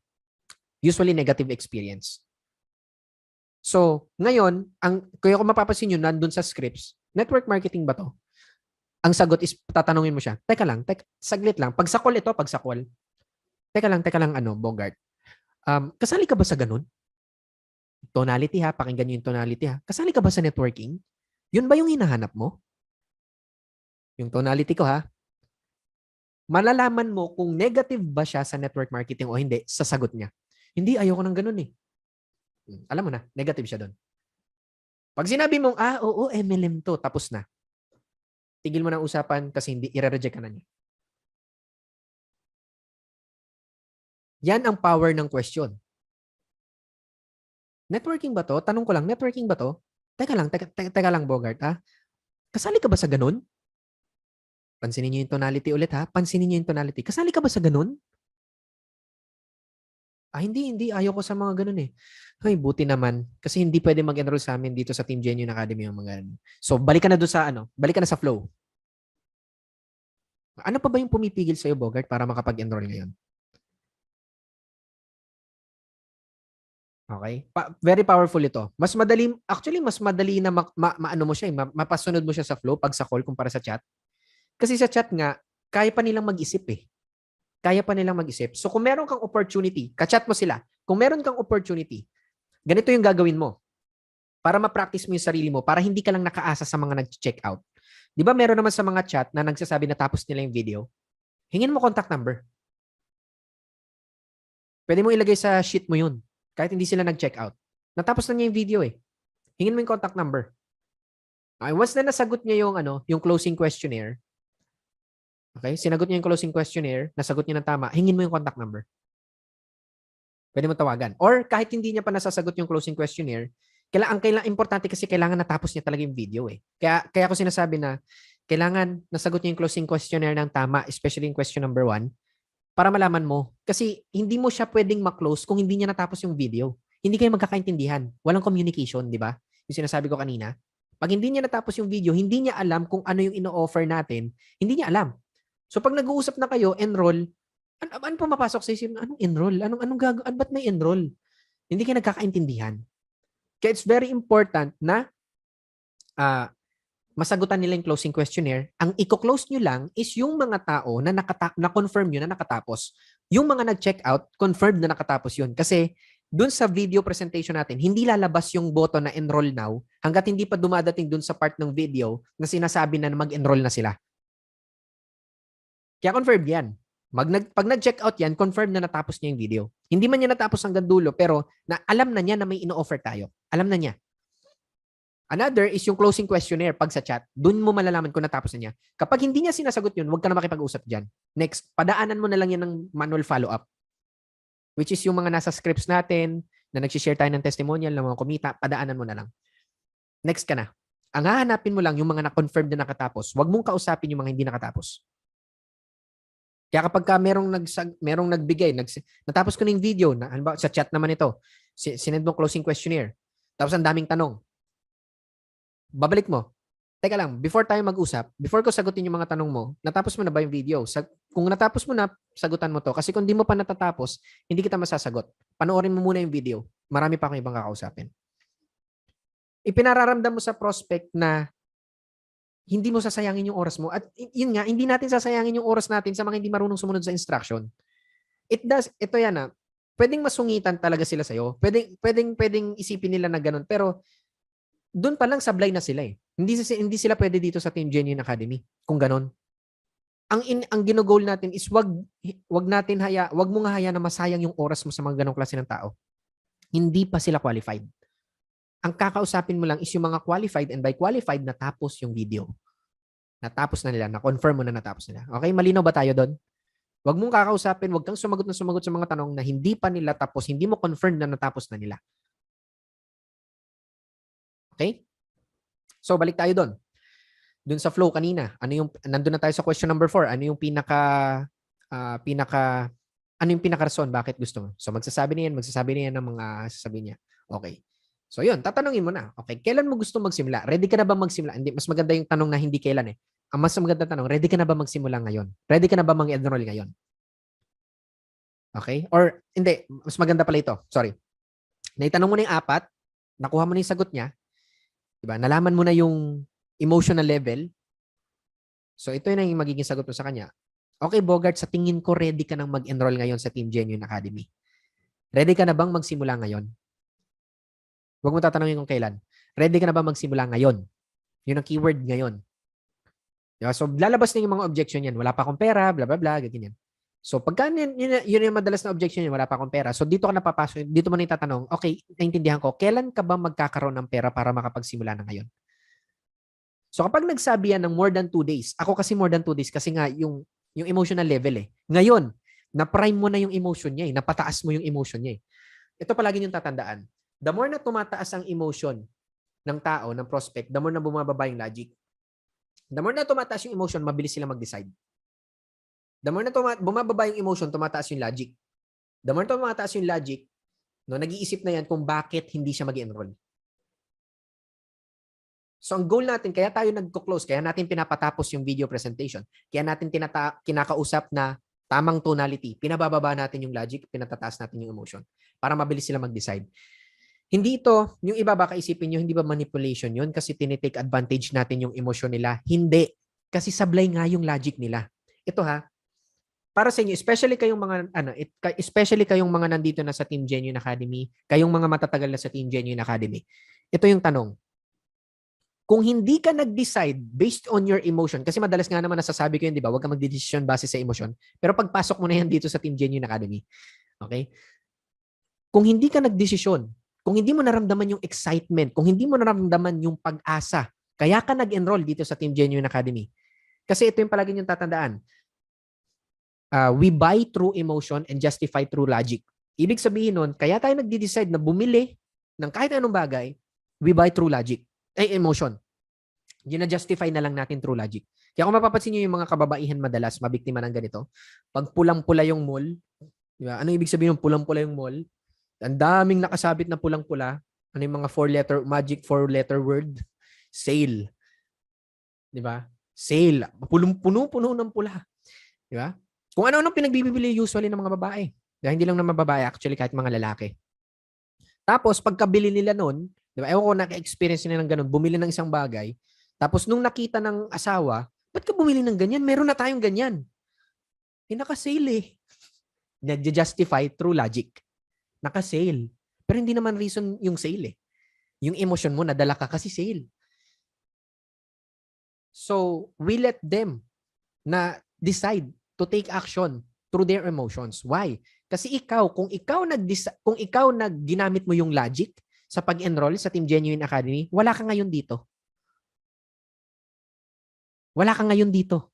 Usually, negative experience. So, ngayon, kaya kung mapapansin nyo, nandun sa scripts, network marketing ba to? Ang sagot is, tatanungin mo siya, teka lang, saglit lang. Pagsakol ito, pagsakol. Teka lang, Bogart. Kasali ka ba sa ganun? Tonality ha, pakinggan nyo yung tonality ha. Kasali ka ba sa networking? Yun ba yung hinahanap mo? Yung tonality ko ha. Malalaman mo kung negative ba siya sa network marketing o hindi sa sagot niya. Hindi, ayoko ng ganun eh. Alam mo na, negative siya doon. Pag sinabi mong, oo, MLM to, tapos na. Tigil mo ng usapan kasi hindi, i-reject ka na niya. Yan ang power ng question. Networking ba to? Tanong ko lang, networking ba to? Teka lang, Bogart, ha? Kasali ka ba sa ganun? Pansinin niyo yung tonality ulit, ha? Pansinin niyo yung tonality. Kasali ka ba sa ganun? Hindi. Ayaw ko sa mga ganun eh. Ay, buti naman. Kasi hindi pwede mag-enroll sa amin dito sa Team Genuine Academy yung mga ganun. So, balik ka na doon sa balik ka na sa flow. Ano pa ba yung pumipigil sa'yo, Bogart, para makapag-enroll ngayon? Okay? Very powerful ito. Mas madali na maano mo siya, mapasunod mo siya sa flow pag sa call kumpara sa chat. Kasi sa chat nga, kaya pa nilang mag-isip eh. So kung meron kang opportunity, ka-chat mo sila. Kung meron kang opportunity, ganito yung gagawin mo para ma-practice mo yung sarili mo, para hindi ka lang nakaasa sa mga nag-check out. Di ba meron naman sa mga chat na nagsasabi na tapos nila yung video? Hingin mo contact number. Pwede mo ilagay sa sheet mo yun. Kahit hindi sila nag-check out. Natapos na niya yung video eh. Hingin mo yung contact number. Okay, once na nasagot niya yung closing questionnaire, okay, sinagot niya yung closing questionnaire, nasagot niya ng tama, hingin mo yung contact number. Pwede mo tawagan. Or kahit hindi niya pa nasasagot yung closing questionnaire, importante kasi kailangan natapos niya talaga yung video eh. Kaya ako sinasabi na kailangan nasagot niya yung closing questionnaire ng tama, especially yung question number 1, para malaman mo. Kasi hindi mo siya pwedeng ma-close kung hindi niya natapos yung video. Hindi kayo magkakaintindihan. Walang communication, di ba? Yung sinasabi ko kanina. Pag hindi niya natapos yung video, hindi niya alam kung ano yung ino-offer natin. Hindi niya alam. So pag nag-uusap na kayo, enroll, ano pa mapasok sa isip? Anong enroll? Anong gagawin? Ba't may enroll? Hindi kayo nagkakaintindihan. Kaya it's very important na masagutan nila yung closing questionnaire. Ang i-close nyo lang is yung mga tao na confirm nyo na nakatapos. Yung mga nag-check out, confirmed na nakatapos yun. Kasi dun sa video presentation natin, hindi lalabas yung button na enroll now hanggat hindi pa dumadating dun sa part ng video na sinasabi na mag-enroll na sila. Kaya confirmed yan. Pag nag-check out yan, confirmed na natapos niya yung video. Hindi man niya natapos hanggang dulo, pero alam na niya na may ino-offer tayo. Alam na niya. Another is yung closing questionnaire pag sa chat. Doon mo malalaman kung natapos na niya. Kapag hindi niya sinasagot yun, huwag ka na makipag-usap dyan. Next, padaanan mo na lang yan ng manual follow-up. Which is yung mga nasa scripts natin, na nagsishare tayo ng testimonial, ng mga kumita, padaanan mo na lang. Next ka na. Ang hahanapin mo lang yung mga na-confirm na nakatapos. Huwag mong kausapin yung mga hindi nakatapos. Kaya kapag merong nagbigay, natapos ko na yung video, sa chat naman ito, sinend mo closing questionnaire, tapos ang daming tanong, babalik mo. Teka lang, before tayo mag-usap, before ko sagutin yung mga tanong mo, natapos mo na ba yung video? Kung natapos mo na, sagutan mo to. Kasi kung di mo pa natatapos, hindi kita masasagot. Panoorin mo muna yung video. Marami pa akong ibang kakausapin. Ipinararamdam mo sa prospect na hindi mo sasayangin yung oras mo. At yun nga, hindi natin sasayangin yung oras natin sa mga hindi marunong sumunod sa instruction. Ito yan pwedeng masungitan talaga sila sa'yo. Pwedeng isipin nila na ganun. Pero doon pa lang sablay na sila eh. Hindi sila pwede dito sa Team Genuine Academy kung ganun. Ang gino-goal natin is wag mong haya na masayang yung oras mo sa mga ganong klase ng tao. Hindi pa sila qualified. Ang kakausapin mo lang is yung mga qualified, and by qualified, natapos yung video. Natapos na nila, na-confirm mo na natapos nila. Okay, malinaw ba tayo doon? Huwag mong kakausapin, huwag kang sumagot na sumagot sa mga tanong na hindi pa nila tapos, hindi mo confirm na natapos na nila. Okay? So, balik tayo doon. Doon sa flow kanina, nandun na tayo sa question number 4, ano yung pinaka-rason bakit gusto mo? So, magsasabi niya ng mga sasabihin niya. Okay. So, yun, tatanungin mo na. Okay, kailan mo gusto magsimula? Ready ka na ba magsimula? Hindi, mas maganda yung tanong na hindi kailan eh. Ang mas maganda tanong, ready ka na ba magsimula ngayon? Ready ka na ba mag-enroll ngayon? Okay? Or, hindi, mas maganda pala ito. Sorry. Naitanong mo na yung 4, nakuha mo na yung sagot niya, diba? Nalaman mo na yung emotional level. So, ito yung magiging sagot mo sa kanya. Okay, Bogart, sa tingin ko, ready ka nang mag-enroll ngayon sa Team Genuine Academy. Ready ka na bang magsimula ngayon? Huwag mo tatanungin kung kailan. Ready ka na ba magsimula ngayon? Yun ang keyword ngayon. Diba? So, lalabas na yung mga objection yan. Wala pa akong pera, bla bla bla, ganyan. So, pagka yun yung madalas na objection yan, wala pa akong pera. So, dito ka napapasok, dito mo na itatanong, okay, naintindihan ko, kailan ka ba magkakaroon ng pera para makapagsimula na ngayon? So, kapag nagsabi yan ng more than 2 days, ako kasi more than 2 days kasi nga yung emotional level eh. Ngayon, na-prime mo na yung emotion niya eh. Napataas mo yung emotion niya eh. Ito palagi yung tatandaan. The more na tumataas ang emotion ng tao, ng prospect, the more na bumababa yung logic. The more na tumataas yung emotion, mabilis sila mag-decide. The more na bumababa yung emotion, tumataas yung logic. The more na tumataas yung logic, no, nag-iisip na yan kung bakit hindi siya mag-enroll. So ang goal natin, kaya tayo nagko-close, kaya natin pinapatapos yung video presentation, kaya natin kinakausap na tamang tonality, pinabababa natin yung logic, pinatataas natin yung emotion para mabilis sila mag-decide. Hindi ito, yung iba baka isipin nyo, hindi ba manipulation yun kasi tinitake advantage natin yung emosyon nila? Hindi. Kasi sablay nga yung logic nila. Ito ha, para sa inyo, especially kayong mga nandito na sa Team Genuine Academy, kayong mga matatagal na sa Team Genuine Academy. Ito yung tanong. Kung hindi ka nag-decide based on your emotion, kasi madalas nga naman nasasabi ko yun, di ba? Huwag ka mag-decision base sa emotion. Pero pagpasok mo na yan dito sa Team Genuine Academy, okay? Kung hindi ka nag-desisyon, kung hindi mo naramdaman yung excitement, kung hindi mo naramdaman yung pag-asa, kaya ka nag-enroll dito sa Team Genuine Academy. Kasi ito yung palagi yung tatandaan. We buy through emotion and justify through logic. Ibig sabihin nun, kaya tayo nagde-decide na bumili ng kahit anong bagay, we buy through logic. Emotion. Gina-justify na lang natin through logic. Kaya kung mapapansin nyo yung mga kababaihan madalas, mabiktima ng ganito, pag pulang-pula yung mall, di ba? Ano ibig sabihin ng pulang-pula yung mall? Ang daming nakasabit na pulang-pula. Ano yung mga magic 4-letter word? Sale. Di ba? Sale. Puno-puno ng pula. Di ba? Kung ano-ano pinagbibili usually ng mga babae. Dahil hindi lang ng mga babae, actually kahit mga lalaki. Tapos, pagkabili nila nun, di ba? Ewan ko, naka-experience nila ng ganun, bumili ng isang bagay, tapos nung nakita ng asawa, ba't ka bumili ng ganyan? Meron na tayong ganyan. Naka-sale eh. Nag-justify through logic. Naka-sale. Pero hindi naman reason yung sale eh. Yung emotion mo, nadala ka kasi sale. So, we let them na decide to take action through their emotions. Why? Kasi kung ikaw ginamit mo yung logic sa pag-enroll sa Team Genuine Academy, wala ka ngayon dito. Wala ka ngayon dito.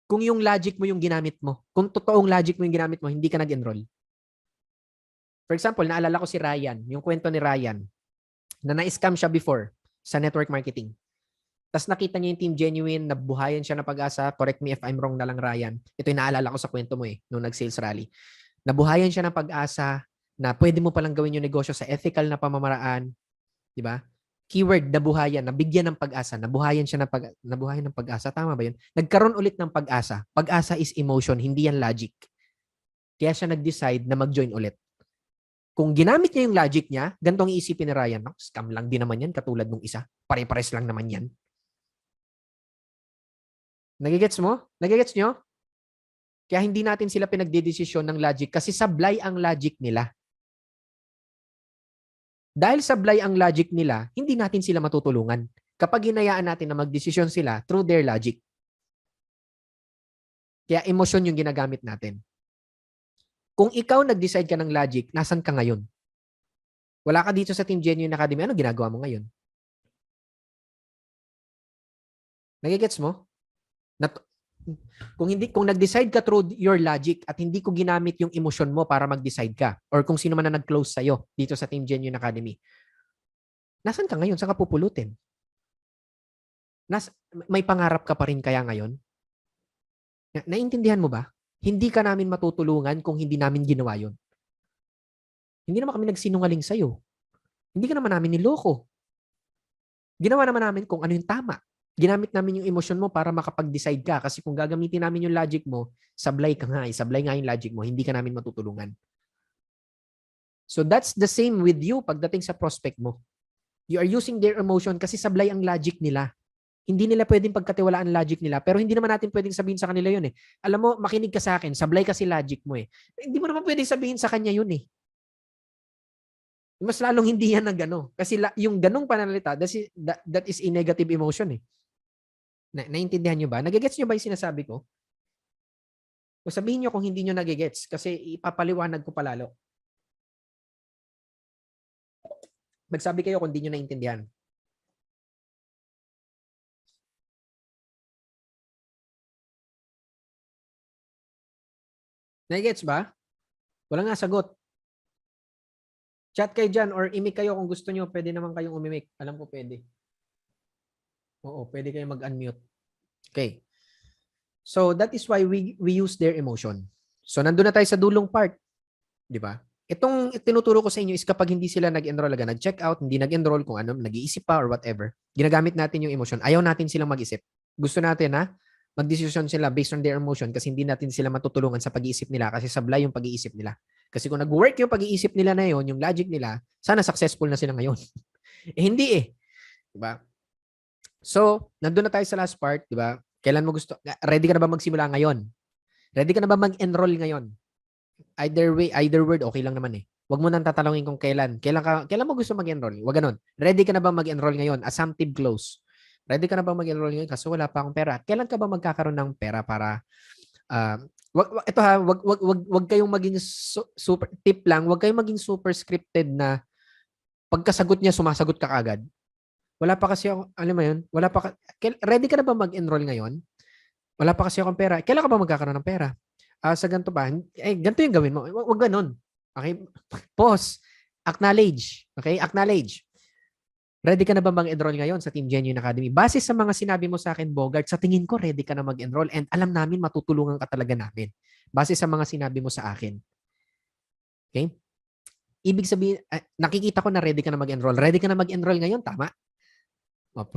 Kung yung logic mo yung ginamit mo, kung totoong logic mo yung ginamit mo, hindi ka nag-enroll. For example, naalala ko si Ryan, yung kwento ni Ryan, na na-scam siya before sa network marketing. Tapos nakita niya yung Team Genuine, nabuhayan siya ng pag-asa. Correct me if I'm wrong na lang, Ryan. Ito yung naalala ko sa kwento mo nung nag-sales rally. Nabuhayan siya ng pag-asa na pwede mo palang gawin yung negosyo sa ethical na pamamaraan. Di ba? Keyword, nabuhayan, nabigyan ng pag-asa. Nabuhayan ng pag-asa. Tama ba yun? Nagkaroon ulit ng pag-asa. Pag-asa is emotion, hindi yan logic. Kaya siya nag-decide na mag-join ulit. Kung ginamit niya yung logic niya, ganitong iisipin ni Ryan, no? Scam lang din naman yan, katulad nung isa. Pare-pares lang naman yan. Nagigets mo? Nagigets nyo? Kaya hindi natin sila pinagdedesisyon ng logic kasi sablay ang logic nila. Dahil sablay ang logic nila, hindi natin sila matutulungan kapag hinayaan natin na magdesisyon sila through their logic. Kaya emosyon yung ginagamit natin. Kung ikaw nag-decide ka ng logic, nasan ka ngayon? Wala ka dito sa Team Genuine Academy, ano ginagawa mo ngayon? Nagigets mo? Nat- kung nag-decide ka through your logic at hindi ko ginamit yung emosyon mo para mag-decide ka or kung sino man na nag-close sa'yo dito sa Team Genuine Academy, nasan ka ngayon? Saan ka pupulutin? May pangarap ka pa rin kaya ngayon? Naiintindihan mo ba? Hindi ka namin matutulungan kung hindi namin ginawa yun. Hindi naman kami nagsinungaling sa'yo. Hindi ka naman namin niloko. Ginawa naman namin kung ano yung tama. Ginamit namin yung emosyon mo para makapag-decide ka. Kasi kung gagamitin namin yung logic mo, sablay ka nga. Sablay nga yung logic mo. Hindi ka namin matutulungan. So that's the same with you pagdating sa prospect mo. You are using their emotion kasi sablay ang logic nila. Hindi nila pwedeng pagkatiwalaan logic nila, pero hindi naman natin pwedeng sabihin sa kanila yun eh. Alam mo, makinig ka sa akin, sablay kasi logic mo eh. Hindi mo naman pwedeng sabihin sa kanya yun eh. Mas lalong hindi yan ng gano. Kasi yung ganong pananalita, that is a negative emotion eh. Naintindihan nyo ba? Nagigets nyo ba yung sinasabi ko? O sabihin nyo kung hindi nyo nagigets kasi ipapaliwanag ko palalo. Magsabi kayo kung hindi nyo naintindihan. Nagigets ba? Wala nga sagot. Chat kayo dyan or imik kayo kung gusto nyo. Pwede naman kayong umimik. Alam ko pwede. Oo, pwede kayong mag-unmute. Okay. So that is why we use their emotion. So nandun na tayo sa dulong part. Di ba? Itong tinuturo ko sa inyo is kapag hindi sila nag-enroll agad, nag-check out, hindi nag-enroll kung ano, nag-iisip pa or whatever, ginagamit natin yung emotion. Ayaw natin silang mag-isip. Gusto natin na mag-decision sila based on their emotion kasi hindi natin sila matutulungan sa pag-iisip nila kasi sablay yung pag-iisip nila. Kasi kung nag-work yung pag-iisip nila na yun, yung logic nila, sana successful na sila ngayon. Hindi eh. Diba? So, nandun na tayo sa last part, di ba? Kailan mo gusto? Ready ka na ba magsimula ngayon? Ready ka na ba mag-enroll ngayon? Either way, either word, okay lang naman eh. Huwag mo nang tatalungin kung kailan. Kailan mo gusto mag-enroll? Huwag ganun. Ready ka na ba mag-enroll ngayon? Assumptive close. Ready ka na ba mag-enroll ngayon? Kasi wala pa akong pera. Kailan ka ba magkakaroon ng pera para ito ha, wag kayong maging super tip lang, wag kayong maging super scripted na pagkasagot niya sumasagot ka kagad. Wala pa kasi ako, alam mo yun, ready ka na ba mag-enroll ngayon? Wala pa kasi akong pera. Kailan ka ba magkakaroon ng pera? Sa ganito ba? Ganito yung gawin mo. Wag ganun. Okay? Pause. Acknowledge. Okay? Acknowledge. Ready ka na ba mag-enroll ngayon sa Team Genuine Academy? Base sa mga sinabi mo sa akin, Bogart, sa tingin ko ready ka na mag-enroll and alam namin matutulungan ka talaga namin. Base sa mga sinabi mo sa akin. Okay? Ibig sabihin, nakikita ko na ready ka na mag-enroll. Ready ka na mag-enroll ngayon, tama?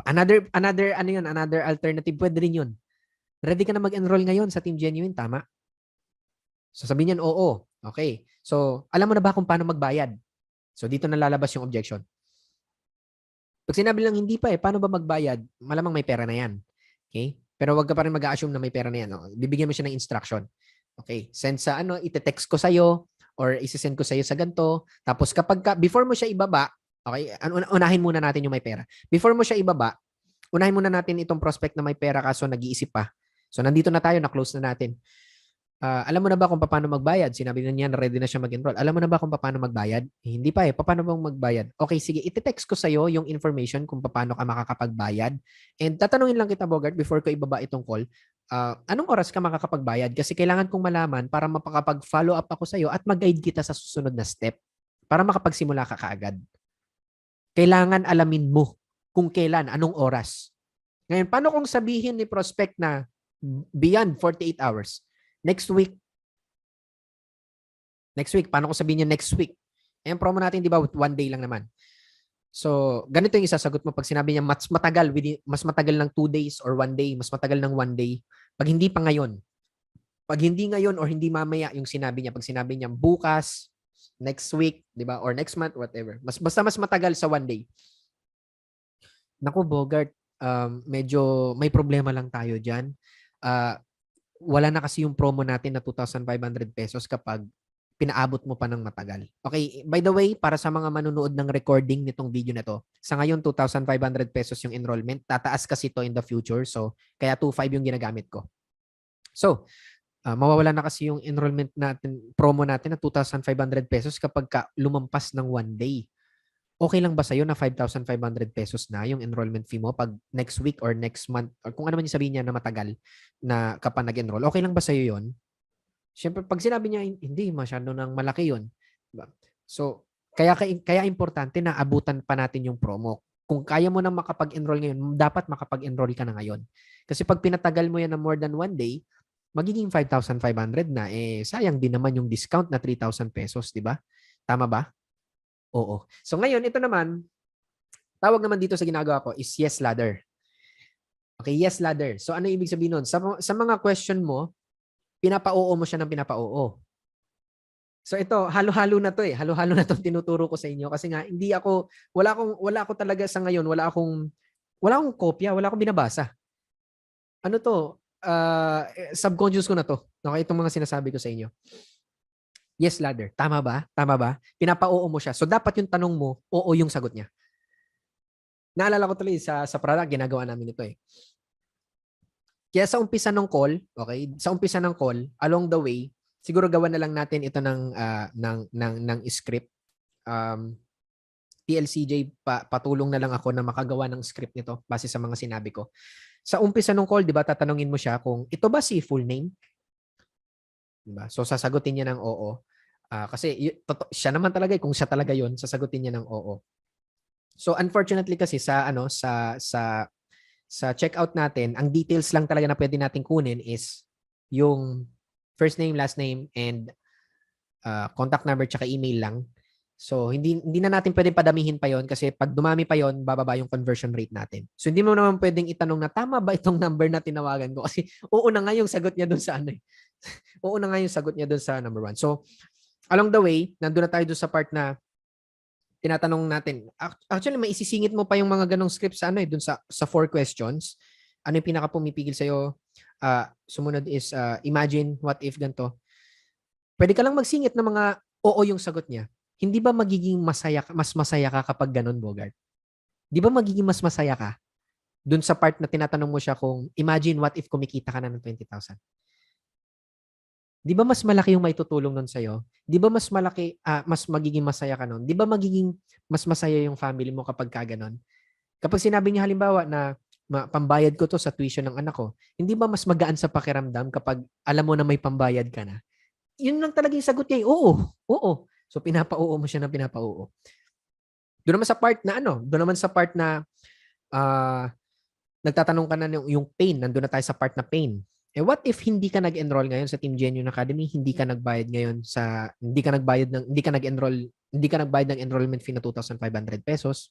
Another alternative, pwede rin yun. Ready ka na mag-enroll ngayon sa Team Genuine, tama? So sabihin niyan, oo. Okay. So, alam mo na ba kung paano magbayad? So, dito na lalabas yung objection. Pag sinabi lang hindi pa paano ba magbayad? Malamang may pera na yan. Okay? Pero wag ka pa rin mag-assume na may pera na yan. No? Bibigyan mo siya ng instruction. Okay? Send sa ite-text ko sa'yo or isi-send ko sa'yo sa ganito. Tapos before mo siya ibaba, okay, unahin muna natin yung may pera. Before mo siya ibaba, unahin muna natin itong prospect na may pera kaso nag-iisip pa. So, nandito na tayo, na-close na natin. Alam mo na ba kung paano magbayad? Sinabi na niya na ready na siya mag-enroll. Alam mo na ba kung paano magbayad? Hindi pa Paano bang magbayad? Okay, sige. Iti-text ko sa'yo yung information kung paano ka makakapagbayad. And tatanungin lang kita, Bogart, before ko ibaba itong call, anong oras ka makakapagbayad? Kasi kailangan kong malaman para makakapag-follow up ako sa'yo at mag-guide kita sa susunod na step para makapagsimula ka kaagad. Kailangan alamin mo kung kailan, anong oras. Ngayon, paano kung sabihin ni prospect na beyond 48 hours? Next week. Paano ko sabihin niya next week? Ang promo natin, di ba, one day lang naman. So, ganito yung isasagot mo pag sinabi niya mas matagal ng 2 days or 1 day, mas matagal ng 1 day. Pag hindi pa ngayon. Pag hindi ngayon or hindi mamaya yung sinabi niya, pag sinabi niya bukas, next week, di ba, or next month, whatever. Basta mas matagal sa 1 day. Naku, Bogart, medyo may problema lang tayo dyan. Wala na kasi yung promo natin na 2,500 pesos kapag pinaabot mo pa ng matagal. Okay, by the way, para sa mga manunood ng recording nitong video na to, sa ngayon 2,500 pesos yung enrollment. Tataas kasi to in the future. So, kaya 2,500 yung ginagamit ko. So, Mawawala na kasi yung enrollment natin, promo natin na 2,500 pesos kapag lumampas ng 1 day. Okay lang ba sa'yo na 5,500 pesos na yung enrollment fee mo pag next week or next month or kung ano man yung sabihin niya na matagal na kapag nag-enroll? Okay lang ba sa'yo yun? Siyempre, pag sinabi niya, hindi, masyado nang malaki yun. Diba? So, kaya importante na abutan pa natin yung promo. Kung kaya mo na makapag-enroll ngayon, dapat makapag-enroll ka na ngayon. Kasi pag pinatagal mo yan na more than 1 day, magiging 5,500 na. Sayang din naman yung discount na 3,000 pesos, di ba? Tama ba? Oo. So ngayon, ito naman, tawag naman dito sa ginagawa ko is yes ladder. Okay, yes ladder. So ano ibig sabihin nun? Sa mga question mo, pinapa-oo mo siya ng pinapa-oo. So ito, halo-halo na to eh. Halo-halo na tong tinuturo ko sa inyo kasi nga wala ako talaga sa ngayon, wala akong kopya, wala akong binabasa. Ano to? Subconscious ko na to. Okay, itong mga sinasabi ko sa inyo. Yes, ladder. Tama ba? Tama ba? Pinapa-oo mo siya. So dapat yung tanong mo, oo yung sagot niya. Naalala ko tuloy sa product, ginagawa namin ito eh. Kaya sa umpisa ng call, okay? Sa umpisa ng call, along the way, siguro gawan na lang natin ito ng script. TLCJ, patulong na lang ako na makagawa ng script nito base sa mga sinabi ko. Sa umpisa ng call, di ba, tatanungin mo siya kung ito ba si full name? Diba? So sasagutin niya ng oo. Kasi siya naman talaga, kung siya talaga yon, sasagutin niya ng oo. So unfortunately kasi sa checkout natin, ang details lang talaga na pwede natin kunin is yung first name, last name, and contact number tsaka email lang. So hindi na natin pwedeng padamihin pa yon kasi pag dumami pa yon, bababa yung conversion rate natin. So hindi mo naman pwedeng itanong na tama ba itong number na tinawagan ko kasi oo na nga yung sagot niya doon sa ano eh. Oo na nga yung sagot niya doon sa number 1. So along the way, nandun na tayo doon sa part na tinatanong natin. Actually, may isisingit mo pa yung mga ganong scripts sa ano eh, dun sa 4 questions. Ano yung pinaka pumipigil sa'yo? Sumunod is imagine, what if, ganito. Pwede ka lang magsingit ng mga oo yung sagot niya. Hindi ba magiging mas masaya ka kapag ganon, Bogart? Di ba magiging mas masaya ka dun sa part na tinatanong mo siya kung imagine what if kumikita ka na ng 20,000? Di ba mas malaki yung maitutulong nun sa'yo? Di ba mas malaki, mas magiging masaya ka nun? Di ba magiging mas masaya yung family mo kapag ka ganon? Kapag sinabi niya halimbawa na pambayad ko to sa tuition ng anak ko, hindi ba mas magaan sa pakiramdam kapag alam mo na may pambayad ka na? Yun lang talaga yung sagot niya. Oo, oo. So pinapa-oo mo siya ng pinapa-oo. Doon naman sa part na nagtatanong ka na yung pain, nandun na tayo sa part na pain. What if hindi ka nag-enroll ngayon sa Team Genuine Academy, hindi ka nagbayad ng enrollment fee na 2,500 pesos,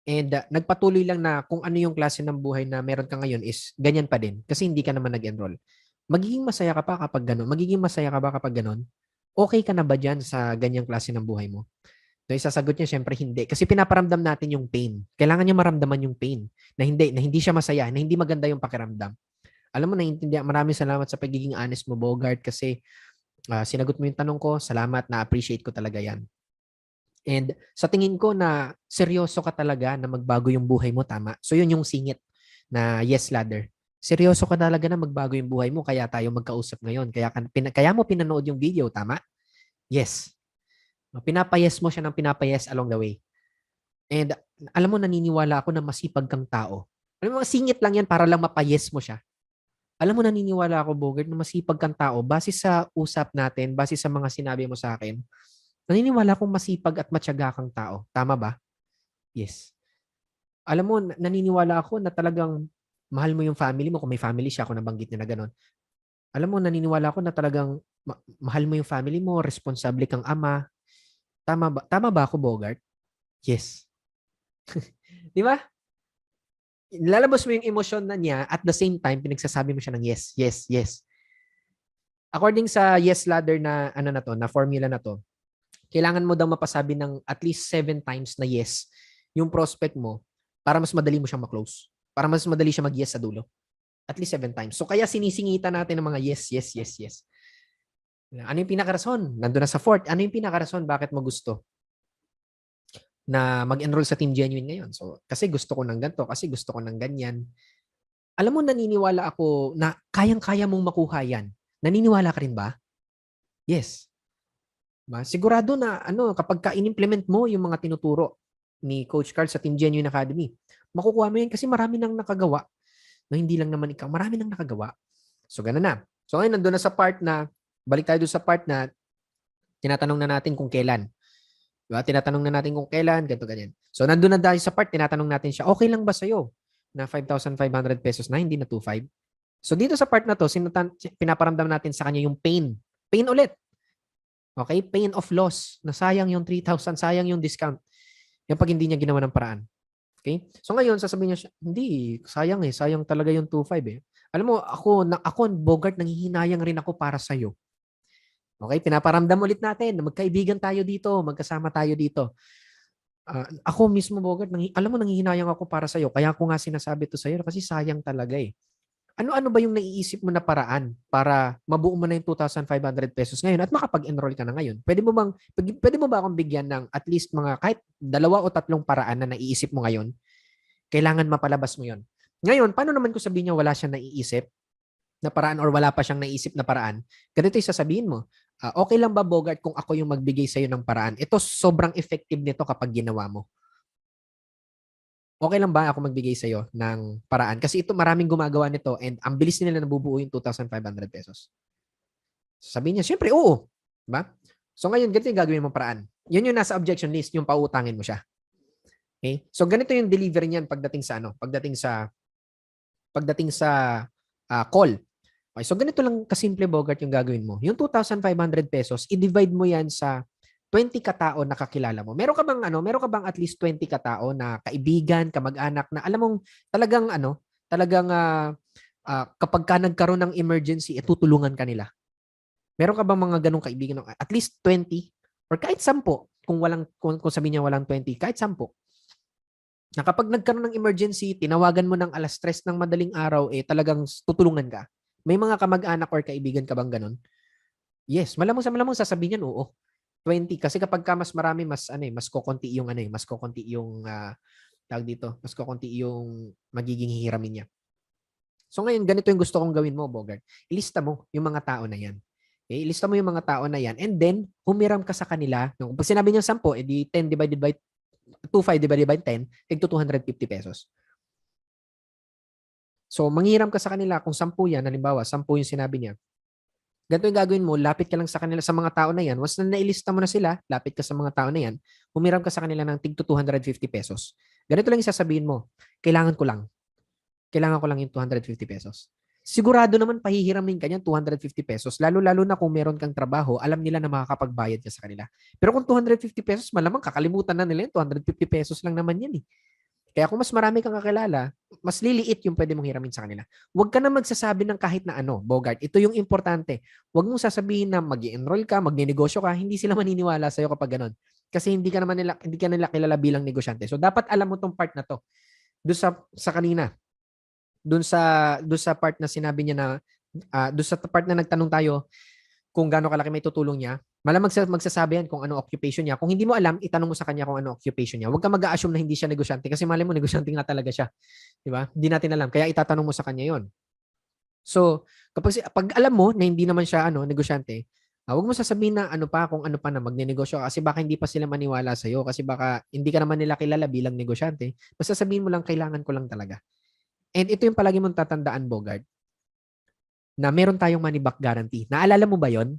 and nagpatuloy lang na kung ano yung klase ng buhay na meron ka ngayon is ganyan pa din kasi hindi ka naman nag-enroll. Magiging masaya ka pa kapag gano'n? Magiging masaya ka ba kapag gano'n? Okay ka na ba dyan sa ganyang klase ng buhay mo? So, isasagot niya, syempre hindi. Kasi pinaparamdam natin yung pain. Kailangan niya maramdaman yung pain na hindi siya masaya, na hindi maganda yung pakiramdam. Alam mo, naiintindihan. Maraming salamat sa pagiging honest mo, Bogart, kasi sinagot mo yung tanong ko. Salamat, na-appreciate ko talaga yan. And sa tingin ko na seryoso ka talaga na magbago yung buhay mo, tama. So yun yung singit na yes ladder. Seryoso ka talaga na magbago yung buhay mo, kaya tayo magkausap ngayon. Kaya mo pinanood yung video, tama? Yes. Pinapayes mo siya ng pinapayes along the way. And alam mo, naniniwala ako na masipag kang tao. Alam mo, singit lang yan para lang mapayes mo siya. Alam mo, naniniwala ako, Bogart, na masipag kang tao. Base sa usap natin, base sa mga sinabi mo sa akin, naniniwala akong masipag at matyaga kang tao. Tama ba? Yes. Alam mo, naniniwala ako na talagang mahal mo yung family mo. Kung may family siya, ako nabanggit niya na gano'n. Alam mo, naniniwala ako na talagang mahal mo yung family mo, responsable kang ama. Tama ba? Tama ba ako, Bogart? Yes. Di ba? Lalabas mo yung emosyon na niya at the same time, pinagsasabi mo siya ng yes, yes, yes. According sa yes ladder na na formula na to, kailangan mo daw mapasabi ng at least 7 times na yes yung prospect mo para mas madali mo siyang ma-close. Para mas madali siya mag-yes sa dulo. At least 7 times. So kaya sinisingita natin ng mga yes, yes, yes, yes. Ano yung pinakarason? Nandun na sa 4th. Ano yung pinakarason? Bakit mo gusto na mag-enroll sa Team Genuine ngayon? So, kasi gusto ko ng ganito, kasi gusto ko ng ganyan. Alam mo, naniniwala ako na kayang-kaya mong makuha yan. Naniniwala ka rin ba? Yes. Sigurado na kapag ka-inimplement mo yung mga tinuturo ni Coach Carl sa Team Genuine Academy, makukuha mo yan kasi marami nang nakagawa. No, hindi lang naman ikaw, marami nang nakagawa. So, ganun na. So, ngayon, nandun na sa part na, balik tayo doon sa part na tinatanong na natin kung kailan. Diba? Tinatanong na natin kung kailan, ganito, ganyan. So, nandun na dahil sa part, tinatanong natin siya, okay lang ba sa'yo na 5,500 pesos na, hindi na 2,500? So, dito sa part na to, pinaparamdam natin sa kanya yung pain. Pain ulit. Okay? Pain of loss. Na sayang yung 3,000, sayang yung discount. Yan pag hindi niya ginawa ng paraan. Okay? So ngayon, sasabihin niya, hindi, sayang eh. Sayang talaga yung 2,500 eh. Alam mo, ako, Bogart, nanghihinayang rin ako para sa'yo. Okay? Pinaparamdam ulit natin na magkaibigan tayo dito, magkasama tayo dito. Ako mismo, Bogart, alam mo, nanghihinayang ako para sa'yo. Kaya ako nga sinasabi to sa'yo kasi sayang talaga eh. Ano-ano ba yung naiisip mo na paraan para mabuo mo na yung 2,500 pesos ngayon at makapag-enroll ka na ngayon? Pwede mo ba akong bigyan ng at least mga kahit 2 o 3 paraan na naiisip mo ngayon? Kailangan mapalabas mo yon. Ngayon, paano naman kung sabihin niya wala siyang naiisip na paraan or wala pa siyang naisip na paraan? Ganito yung sasabihin mo. Okay lang ba, Bogart, kung ako yung magbigay sa'yo ng paraan? Ito, sobrang effective nito kapag ginawa mo. Okay lang ba ako magbigay sa'yo ng paraan? Kasi ito, maraming gumagawa nito and ang bilis nila nabubuo yung 2,500 pesos. Sabihin niya, siyempre, oo. Diba? So ngayon, ganito yung gagawin mong paraan. Yun yung nasa objection list, yung pautangin mo siya. Okay? So ganito yung delivery niyan pagdating sa call. Okay, so ganito lang kasimple, Bogart, yung gagawin mo. Yung 2,500 pesos, i-divide mo yan sa 20 katao na kakilala mo. Meron ka bang at least 20 katao na kaibigan, kamag-anak na alam mong talagang kapag ka nagkaroon ng emergency, tutulungan ka nila. Meron ka bang mga ganong kaibigan? At least 20 or kahit 10 kung sabihin niya walang 20, kahit 10. Na kapag nagkaroon ng emergency, tinawagan mo ng 3:00 ng madaling araw, talagang tutulungan ka. May mga kamag-anak or kaibigan ka bang ganon? Yes, malamang sasabihin niyan, oo. 20 kasi kapag ka mas marami mas kokonti yung tawag dito, mas kokonti yung magiging hihiramin niya. So ngayon ganito yung gusto kong gawin mo, Bogart. Ilista mo yung mga tao na yan. Okay? Ilista mo yung mga tao na yan and then humiram ka sa kanila. No? Pag sinabi niya 10, edi 10 divided by 25 divided by 10, tigto 250 pesos. So manghiram ka sa kanila kung 10 yan, halimbawa 10 yung sinabi niya. Ganito yung gagawin mo, lapit ka lang sa kanila, sa mga tao na yan. Once na nailista mo na sila, lapit ka sa mga tao na yan, humiram ka sa kanila ng tigto 250 pesos. Ganito lang yung sasabihin mo, kailangan ko lang yung 250 pesos. Sigurado naman pahihiramin ka niyan 250 pesos, lalo-lalo na kung meron kang trabaho, alam nila na makakapagbayad ka sa kanila. Pero kung 250 pesos, malamang kakalimutan na nila yun, 250 pesos lang naman yan eh. Kaya kung mas marami kang kakilala, mas liliit yung pwede mong hiramin sa kanila. Huwag ka na magsasabi ng kahit na ano, Bogart. Ito yung importante. Huwag mong sasabihin na mag-i-enroll ka, magne-negosyo ka, hindi sila maniniwala sa'yo kapag ganun. Kasi hindi ka nila kilala bilang negosyante. So dapat alam mo tong part na to. Doon sa kanina. Doon sa part na sinabi niya na doon sa part na nagtanong tayo kung gaano kalaki may tutulong niya, malamang magsasabi yan kung ano occupation niya. Kung hindi mo alam, itanong mo sa kanya kung ano occupation niya. Huwag ka mag-a-assume na hindi siya negosyante kasi mali mo negosyante nga talaga siya. Di ba? Hindi natin alam. Kaya itatanong mo sa kanya yon. So, pag alam mo na hindi naman siya negosyante, huwag mo sasabihin na kung ano pa na magnenegosyo kasi baka hindi pa sila maniwala sa iyo kasi baka hindi ka naman nila kilala bilang negosyante. Basta sabihin mo lang kailangan ko lang talaga. And ito yung palagi mong tatandaan, Bogart, na meron tayong money back guarantee. Naalala mo ba yon?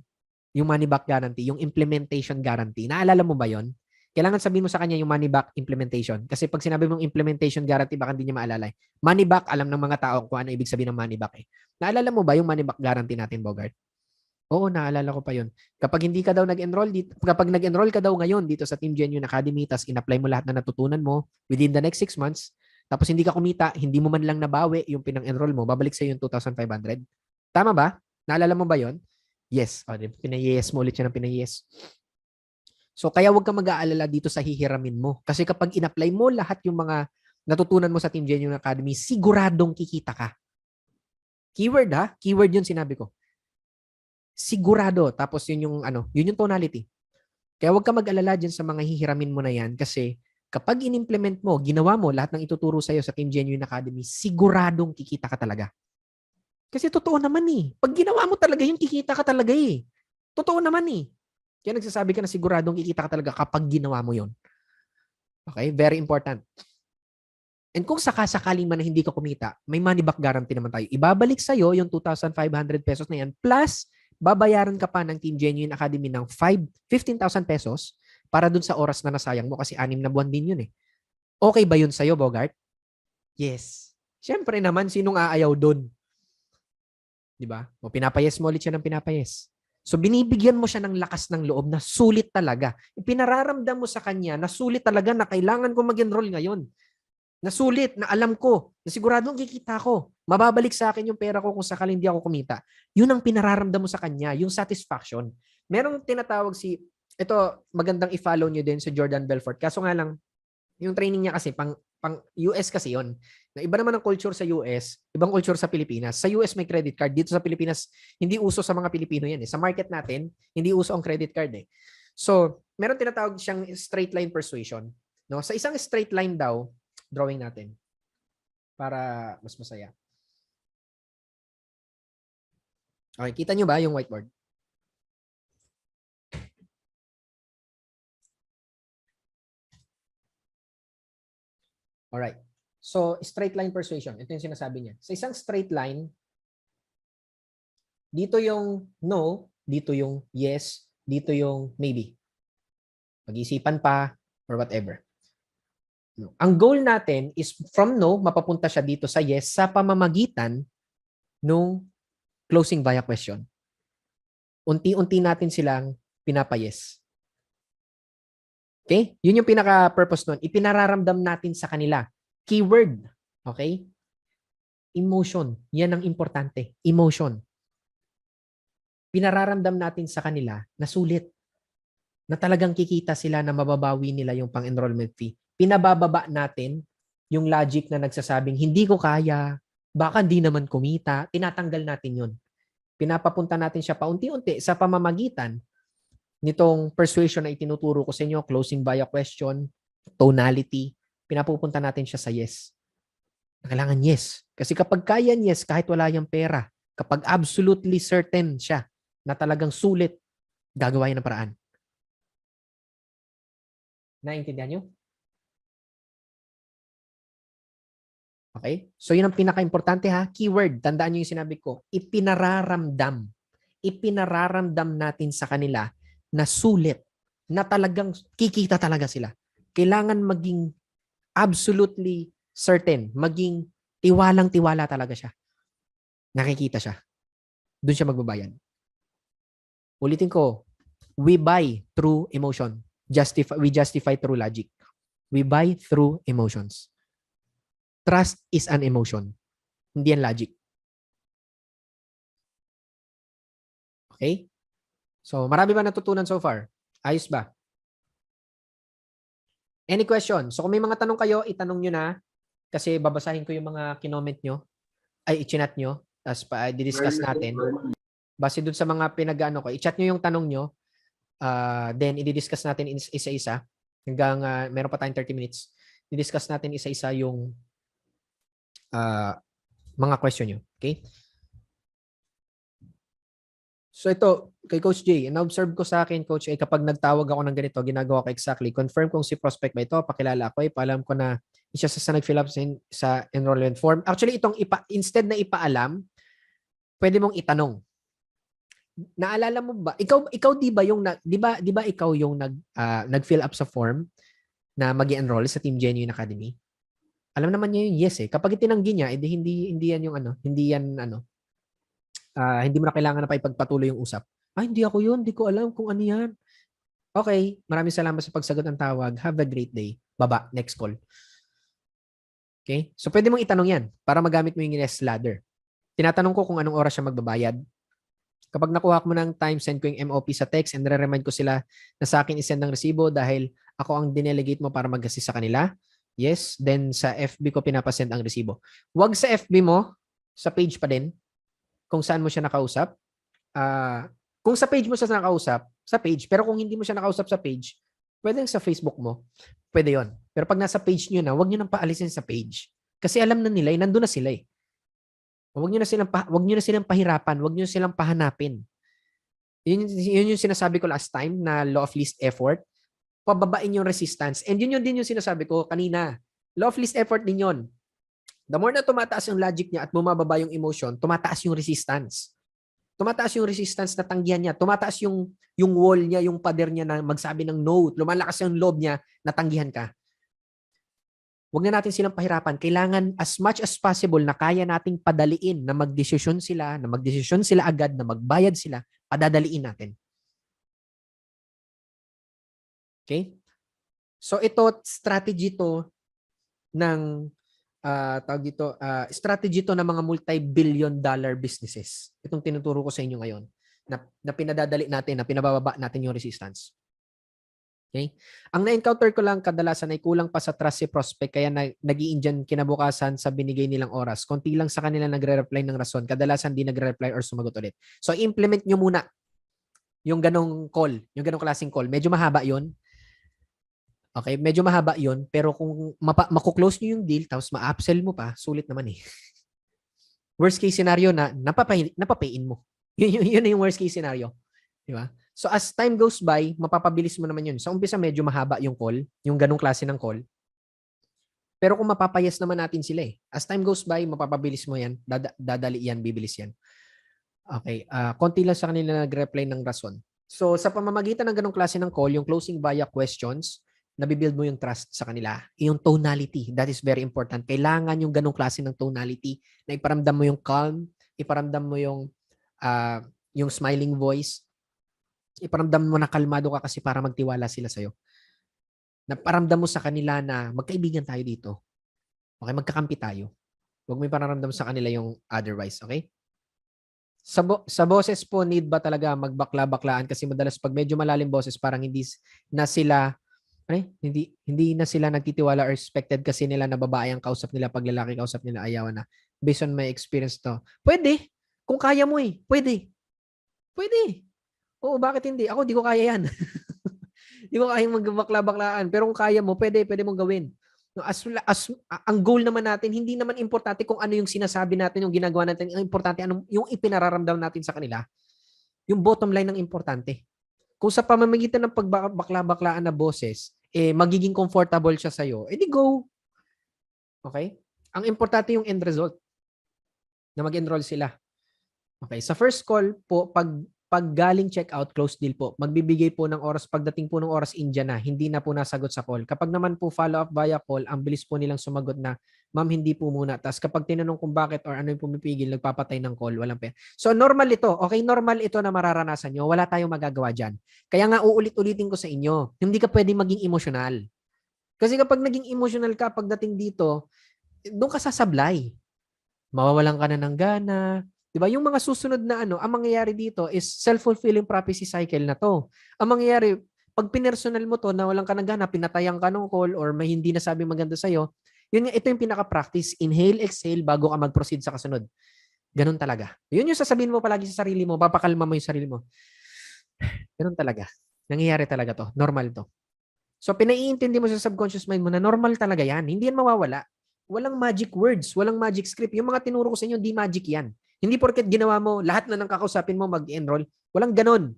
Yung money back guarantee, yung implementation guarantee. Naalala mo ba yon? Kailangan sabihin mo sa kanya yung money back implementation. Kasi pag sinabi mong implementation guarantee, baka hindi niya maalala. Money back, alam ng mga tao kung ano ibig sabihin ng money back eh. Naalala mo ba yung money back guarantee natin, Bogart? Oo, naalala ko pa yun. Kapag hindi ka daw nag-enroll dito, kapag nag-enroll ka daw ngayon dito sa Team Genuine Academy, tas in-apply mo lahat na natutunan mo within the next 6 months, tapos hindi ka kumita, hindi mo man lang nabawi yung pinang-enroll mo, babalik sa yung 2,500. Tama ba? Naalala mo ba yon? Yes. Pinayes mo ulit siya ng pinayes. So, kaya huwag kang mag-aalala dito sa hihiramin mo. Kasi kapag in-apply mo lahat yung mga natutunan mo sa Team Genuine Academy, siguradong kikita ka. Keyword ha? Keyword yun sinabi ko. Sigurado. Tapos yun yung tonality. Kaya huwag kang mag-alala dyan sa mga hihiramin mo na yan kasi Kapag in-implement mo, ginawa mo lahat ng ituturo sa'yo sa Team Genuine Academy, siguradong kikita ka talaga. Kasi totoo naman eh. Pag ginawa mo talaga yun, kikita ka talaga eh. Totoo naman eh. Kaya nagsasabi ka na siguradong kikita ka talaga kapag ginawa mo yun. Okay? Very important. And kung sakasakaling man na hindi ka kumita, may money back guarantee naman tayo. Ibabalik sa'yo yung 2,500 pesos na yan. Plus, babayaran ka pa ng Team Genuine Academy ng 15,000 pesos para dun sa oras na nasayang mo kasi 6 na buwan din yun eh. Okay ba yun sa'yo, Bogart? Yes. Siyempre naman, sinong aayaw dun? Diba? O pinapayes mo ulit siya ng pinapayes. So binibigyan mo siya ng lakas ng loob na sulit talaga. Ipinararamdam mo sa kanya na sulit talaga na kailangan ko mag-enroll ngayon. Na sulit, na alam ko, na siguradong kikita ko. Mababalik sa akin yung pera ko kung sakaling hindi ako kumita. Yun ang pinararamdam mo sa kanya, yung satisfaction. Merong tinatawag ito magandang i-follow nyo din sa Jordan Belfort. Kaso nga lang, yung training niya kasi pang US kasi yon. Na iba naman ang culture sa US, ibang culture sa Pilipinas. Sa US may credit card, dito sa Pilipinas hindi uso sa mga Pilipino yan eh. Sa market natin, hindi uso ang credit card eh. So, meron tinatawag siyang straight line persuasion, no? Sa isang straight line daw, drawing natin para mas masaya. Okay, kita nyo ba yung whiteboard? Alright. So, straight line persuasion. Ito yung sinasabi niya. Sa isang straight line, dito yung no, dito yung yes, dito yung maybe. Pag-isipan pa or whatever. Ang goal natin is from no, mapapunta siya dito sa yes sa pamamagitan nung closing via question. Unti-unti natin silang pinapayes. Okay? Yun yung pinaka-purpose nun. Ipinararamdam natin sa kanila. Keyword. Okay? Emotion. Yan ang importante. Emotion. Pinararamdam natin sa kanila na sulit. Na talagang kikita sila na mababawi nila yung pang-enrollment fee. Pinabababa natin yung logic na nagsasabing, hindi ko kaya, baka di naman kumita. Tinatanggal natin yun. Pinapapunta natin siya paunti-unti sa pamamagitan nitong persuasion na itinuturo ko sa inyo, closing via question, tonality, pinapupunta natin siya sa yes. Kailangan yes. Kasi kapag kaya yes, kahit wala yung pera, kapag absolutely certain siya na talagang sulit, gagawa yan ng paraan. Naintindihan nyo? Okay? So yun ang pinaka-importante ha. Keyword, tandaan nyo yung sinabi ko, ipinararamdam. Ipinararamdam natin sa kanila na sulit, na talagang kikita talaga sila. Kailangan maging absolutely certain, maging tiwalang-tiwala talaga siya. Nakikita siya. Doon siya magbabayad. Ulitin ko, we buy through emotion. We justify through logic. We buy through emotions. Trust is an emotion. Hindi yan logic. Okay? So, marami ba natutunan so far? Ayos ba? Any question? So, kung may mga tanong kayo, itanong nyo na. Kasi babasahin ko yung mga kinoment nyo. Ay, i-chat nyo. Tapos i-discuss natin. Base dun sa mga pinag-ano ko, i-chat nyo yung tanong nyo. Then, i-discuss natin isa-isa. Hanggang meron pa tayong 30 minutes. I-discuss natin isa-isa yung mga question nyo. Okay? So ito, kay Coach J, na-observe ko sa akin, Coach, ay kapag nagtawag ako ng ganito, ginagawa ko exactly. Confirm kung si prospect ba ito, pakilala ako, paalam ko na isa sa nag-fill up sa enrollment form. Actually, itong instead na ipaalam, pwede mong itanong. Naalala mo ba? Ikaw di ba yung di ba ikaw yung nag-fill up sa form na magi-enroll sa Team Genuine Academy? Alam naman niya yung yes eh. Kapag itinanggi niya, hindi yan yung hindi yan hindi mo na kailangan na pa ipagpatuloy yung usap. Hindi ako yun. Hindi ko alam kung ano yan. Okay. Maraming salamat sa pagsagot ng tawag. Have a great day. Baba. Next call. Okay? So, pwede mong itanong yan para magamit mo yung yes ladder. Tinatanong ko kung anong oras siya magbabayad. Kapag nakuha ko mo ng time, send ko yung MOP sa text and re-remind ko sila na sa akin isend ng resibo dahil ako ang dinelegate mo para mag-assist sa kanila. Yes. Then, sa FB ko pinapasend ang resibo. Huwag sa FB mo, sa page pa din. Kung saan mo siya nakausap. Kung sa page mo siya nakausap, sa page. Pero kung hindi mo siya nakausap sa page, Pwede sa Facebook mo. Pwede yon. Pero pag nasa page nyo na, huwag nyo nang paalisin sa page. Kasi alam na nila, nandun na sila eh. Huwag nyo na silang pahirapan, huwag nyo silang pahanapin. Yun yung sinasabi ko last time na law of least effort. Pababain yung resistance. And yun din yung sinasabi ko kanina. Law of least effort din yun. The more na tumataas yung logic niya at bumababa yung emotion, tumataas yung resistance. Tumataas yung resistance na tanggihan niya. Tumataas yung wall niya, yung pader niya na magsabi ng no. Lumalakas yung loob niya na tanggihan ka. Huwag na natin silang pahirapan. Kailangan as much as possible na kaya nating padaliin na magdesisyon sila agad, na magbayad sila, padadaliin natin. Okay? So ito, strategy to ng strategy to ng mga multi-billion dollar businesses. Itong tinuturo ko sa inyo ngayon na pinadadali natin, na pinabababa natin yung resistance. Okay? Ang na-encounter ko lang kadalasan ay kulang pa sa trust si prospect kaya nag-i-Indian kinabukasan sa binigay nilang oras. Konti lang sa kanila nagre-reply ng rason. Kadalasan di nagre-reply or sumagot ulit. So implement nyo muna yung ganong call, yung ganong klaseng call. Medyo mahaba yun. Okay, medyo mahaba yun, pero kung makuklose nyo yung deal, tapos ma-upsell mo pa, sulit naman eh. Worst case scenario na napapayin mo. Yun yung worst case scenario. Di ba? So as time goes by, mapapabilis mo naman yun. Sa umpisa medyo mahaba yung call, yung ganong klase ng call. Pero kung mapapayas naman natin sila eh. As time goes by, mapapabilis mo yan, dadali yan, bibilis yan. Okay, konti lang sa kanila nag-reply ng rason. So sa pamamagitan ng ganong klase ng call, yung closing via questions, nabibuild mo yung trust sa kanila. Yung tonality, that is very important. Kailangan yung ganong klase ng tonality na iparamdam mo yung calm, iparamdam mo yung smiling voice, iparamdam mo na kalmado ka kasi para magtiwala sila sa'yo. Naparamdam mo sa kanila na magkaibigan tayo dito. Okay, magkakampi tayo. Huwag mo iparamdam sa kanila yung otherwise, okay? Sa boses po, need ba talaga magbakla-baklaan? Kasi madalas pag medyo malalim boses, parang hindi na sila nagtitiwala or expected kasi nila na babae ang kausap nila, pag lalaki kausap nila, ayawan na. Based on my experience to. Pwede. Kung kaya mo eh. Pwede. Oo, bakit hindi? Ako, di ko kaya yan. Di ko kaya magbakla-baklaan. Pero kung kaya mo, pwede mong gawin. Ang goal naman natin, hindi naman importante kung ano yung sinasabi natin, yung ginagawa natin. Ang importante, yung ipinararamdam natin sa kanila. Yung bottom line ng importante. Kung sa pamamagitan ng pagbakla-baklaan na boses, magiging comfortable siya sa'yo, di go. Okay? Ang importante yung end result na mag-enroll sila. Okay? Sa first call po, pag galing check-out, close deal po, magbibigay po ng oras, pagdating po ng oras India na, hindi na po nasagot sa call. Kapag naman po follow-up via call, ang bilis po nilang sumagot na, ma'am, hindi po muna. Tapos kapag tinanong kung bakit or ano yung pumipigil, nagpapatay ng call, walang pera. So normal ito. Okay, normal ito na mararanasan nyo. Wala tayong magagawa dyan. Kaya nga uulit-ulitin ko sa inyo, hindi ka pwedeng maging emosyonal. Kasi kapag naging emosyonal ka pagdating dito, doon ka sasablay. Mawawalan ka na ng gana. Diba? Yung mga susunod na ang mangyayari dito is self-fulfilling prophecy cycle na to. Ang mangyayari, pag pinersonal mo to na walang ka ng gana, pinatayan ka ng call or may hindi nasabi maganda sa'yo, ito yung pinaka-practice. Inhale, exhale bago ka mag-proceed sa kasunod. Ganun talaga. Yun yung sasabihin mo palagi sa sarili mo, papakalma mo yung sarili mo. Ganun talaga. Nangyayari talaga to. Normal to. So, pinaiintindi mo sa subconscious mind mo na normal talaga yan. Hindi yan mawawala. Walang magic words, walang magic script. Yung mga tinuro ko sa inyo, di magic yan. Hindi porket ginawa mo, lahat na ng kakausapin mo mag-enroll. Walang ganon.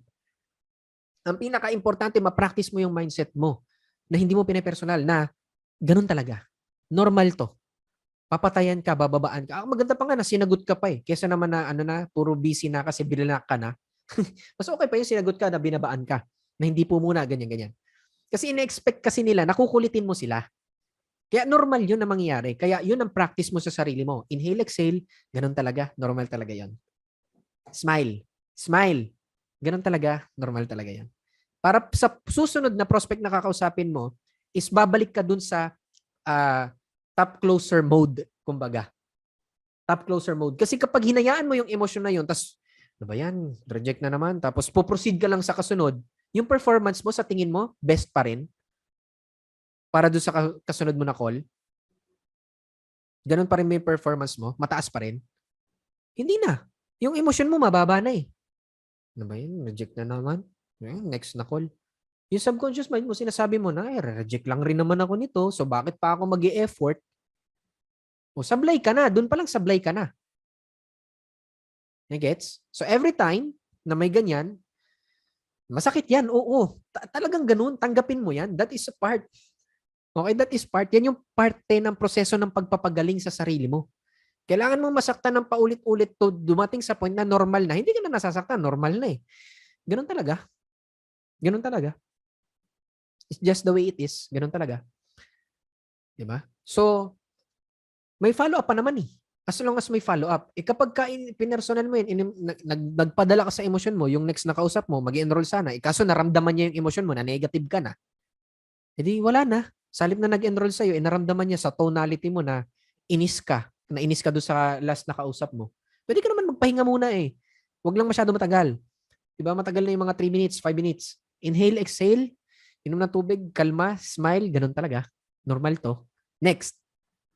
Ang pinaka-importante, ma-practice mo yung mindset mo na hindi mo pinapersonal na ganon talaga. Normal to. Papatayan ka, bababaan ka. Maganda pa nga na sinagot ka pa eh. Kesa naman na puro busy na kasi bilala ka na. Mas okay pa yung sinagot ka na binabaan ka. Na hindi po muna, ganyan-ganyan. Kasi ina-expect kasi nila, nakukulitin mo sila. Kaya normal yun na mangyayari. Kaya yun ang practice mo sa sarili mo. Inhale, exhale. Ganun talaga. Normal talaga yan. Smile. Smile. Ganun talaga. Normal talaga yan. Para sa susunod na prospect na kakausapin mo, is babalik ka dun sa top closer mode, kumbaga. Top closer mode. Kasi kapag hinayaan mo yung emosyon na yun, tas, ano ba yan? Reject na naman. Tapos puproceed ka lang sa kasunod, yung performance mo sa tingin mo, best pa rin. Para doon sa kasunod mo na call, ganun pa rin may performance mo, mataas pa rin, hindi na. Yung emosyon mo, mababa na eh. Ano ba yun? Reject na naman. Next na call. Yung subconscious mind mo, sinasabi mo na, reject lang rin naman ako nito. So, bakit pa ako mag-e-effort? O, sablay ka na. Doon pa lang sablay ka na. Gets? So, every time na may ganyan, masakit yan. Oo. Talagang ganun. Tanggapin mo yan. That is a part. Okay, that is part. Yan yung parte ng proseso ng pagpapagaling sa sarili mo. Kailangan mong masaktan ng paulit-ulit to dumating sa point na normal na. Hindi ka na nasasaktan. Normal na eh. Ganun talaga. Ganun talaga. It's just the way it is. Ganun talaga. Diba? So, may follow-up pa naman eh. As long as may follow-up. Kapag pinersonal mo yun, nagpadala ka sa emosyon mo, yung next na kausap mo, mag-enroll sana. Kaso naramdaman niya yung emosyon mo na negative ka na. Edi wala na. Salip na nag-enroll sa'yo, naramdaman niya sa tonality mo na inis ka doon sa last na kausap mo. Pwede ka naman magpahinga muna eh. Huwag lang masyado matagal. Diba? Matagal na yung mga 3 minutes, 5 minutes. Inhale, exhale, inom ng tubig, kalma, smile, ganun talaga. Normal to. Next.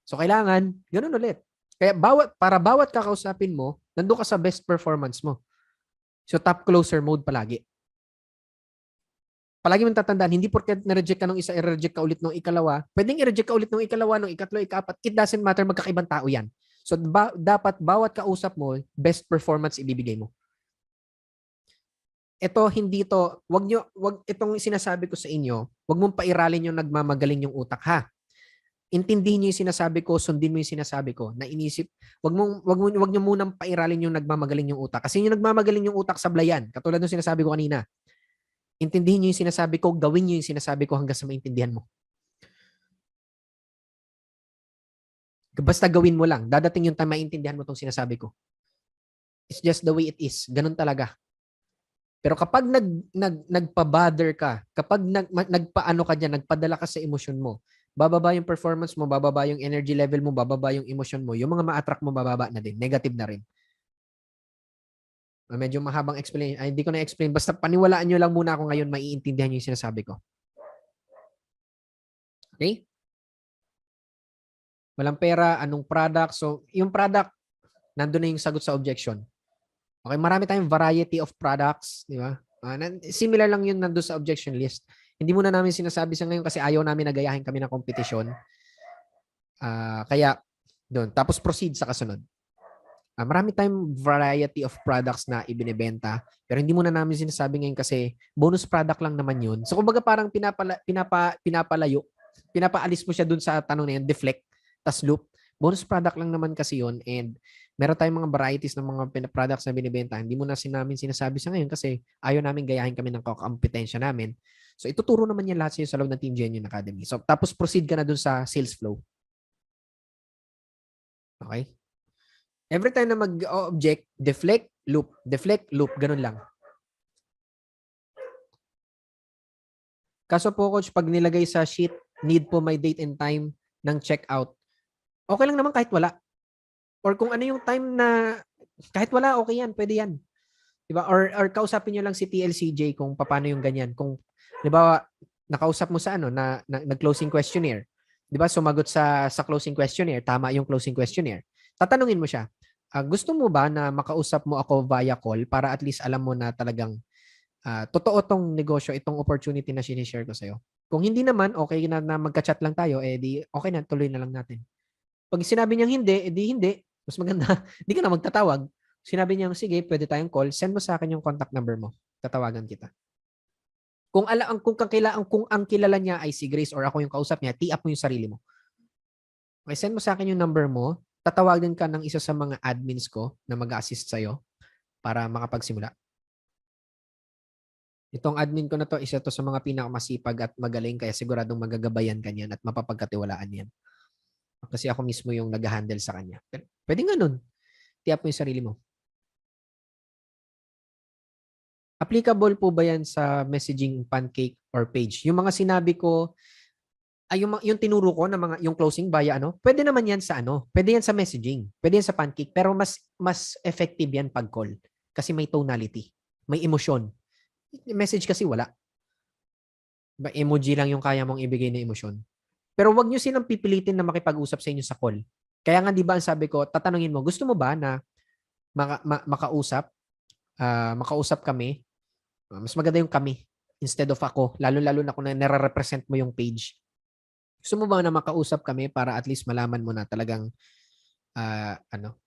So kailangan, ganun ulit. Kaya para bawat kakausapin mo, nandun ka sa best performance mo. So top closer mode palagi. Palagi mong tatandaan, hindi porket na-reject ka nung isa, i-reject ka ulit nung ikalawa. Pwedeng i-reject ka ulit nung ikalawa, nung ikatlo, ikapat. It doesn't matter, magkakaibang tao yan. So dapat bawat kausap mo, best performance ibibigay mo. Ito, hindi to, wag itong sinasabi ko sa inyo, wag mong pairalin yung nagmamagaling yung utak ha. Intindihin niyo yung sinasabi ko, sundin mo yung sinasabi ko. Na inisip, wag niyo munang pairalin yung nagmamagaling yung utak. Kasi yung nagmamagaling yung utak sablayan, katulad ng sinasabi ko kanina. Intindihin niyo yung sinasabi ko, gawin niyo yung sinasabi ko hanggang sa maintindihan mo. Basta gawin mo lang. Dadating yung time maintindihan mo tong sinasabi ko. It's just the way it is. Ganun talaga. Pero kapag nagpa-bother ka, kapag nagpaano ka dyan, nagpadala ka sa emosyon mo, bababa yung performance mo, bababa yung energy level mo, bababa yung emosyon mo, yung mga ma-attract mo, bababa na din. Negative na rin. Medyo mahabang explanation. Ay, hindi ko na-explain. Basta paniwalaan nyo lang muna ako ngayon, maiintindihan nyo yung sinasabi ko. Okay? Walang pera, anong product? So, yung product, nandun na yung sagot sa objection. Okay, marami tayong variety of products, di ba? Similar lang yun nandun sa objection list. Hindi muna namin sinasabi sa ngayon kasi ayaw namin nagayahin kami ng kompetisyon. Kaya, doon. Tapos proceed sa kasunod. Marami tayong variety of products na ibinebenta, pero hindi muna namin sinasabi ngayon kasi bonus product lang naman yun. So, kumbaga parang pinapalayo, pinapaalis mo siya dun sa tanong na yun, deflect, tas loop. Bonus product lang naman kasi yun and meron tayong mga varieties ng mga products na binibenta. Hindi mo na namin sinasabi sa ngayon kasi ayaw namin gayahin kami ng kompetensya namin. So, ituturo naman yan lahat sa loob ng Team Genuine Academy. So, tapos proceed ka na dun sa sales flow. Okay? Every time na mag-object, deflect, loop, ganun lang. Kaso po, coach, pag nilagay sa sheet, need po my date and time ng checkout. Okay lang naman kahit wala. Or kung ano yung time na kahit wala, okay yan, pwede yan. Diba? Or kausapin nyo lang si TLCJ kung paano yung ganyan. Kung, diba, nakausap mo sa na nag-closing questionnaire. Diba, sumagot sa closing questionnaire, tama yung closing questionnaire. Tatanungin mo siya, gusto mo ba na makausap mo ako via call para at least alam mo na talagang totoo tong negosyo, itong opportunity na sinishare ko sa'yo. Kung hindi naman, okay na magka-chat lang tayo, di okay na, tuloy na lang natin. Pag sinabi niyang hindi, di hindi. Mas maganda, hindi ka na magtatawag. Sinabi niya, sige, pwede tayong call, send mo sa akin yung contact number mo. Tatawagan kita. Kung ang kilala niya ay si Grace or ako yung kausap niya, tee up mo yung sarili mo. Okay, send mo sa akin yung number mo. Tatawagan ka ng isa sa mga admins ko na mag-assist sa'yo para makapagsimula. Itong admin ko na to, isa to sa mga pinakamasipag at magaling kaya siguradong magagabayan ka niyan at mapapagkatiwalaan yan. Kasi ako mismo yung nag-handle sa kanya. Pero pwede nga nun. Tee up mo yung sarili mo. Applicable po ba yan sa messaging pancake or page? Yung mga sinabi ko, yung tinuro ko na yung closing via pwede naman yan sa pwede yan sa messaging, pwede yan sa pancake, pero mas effective yan pag call kasi may tonality, may emosyon. Message kasi wala. Emoji lang yung kaya mong ibigay na emosyon. Pero wag nyo silang pipilitin na makipag-usap sa inyo sa call. Kaya nga di ba ang sabi ko, tatanungin mo, gusto mo ba na makausap kami? Mas maganda yung kami. instead of ako, lalo-lalo na kung nare-represent mo yung page. Gusto mo ba na makausap kami para at least malaman mo na talagang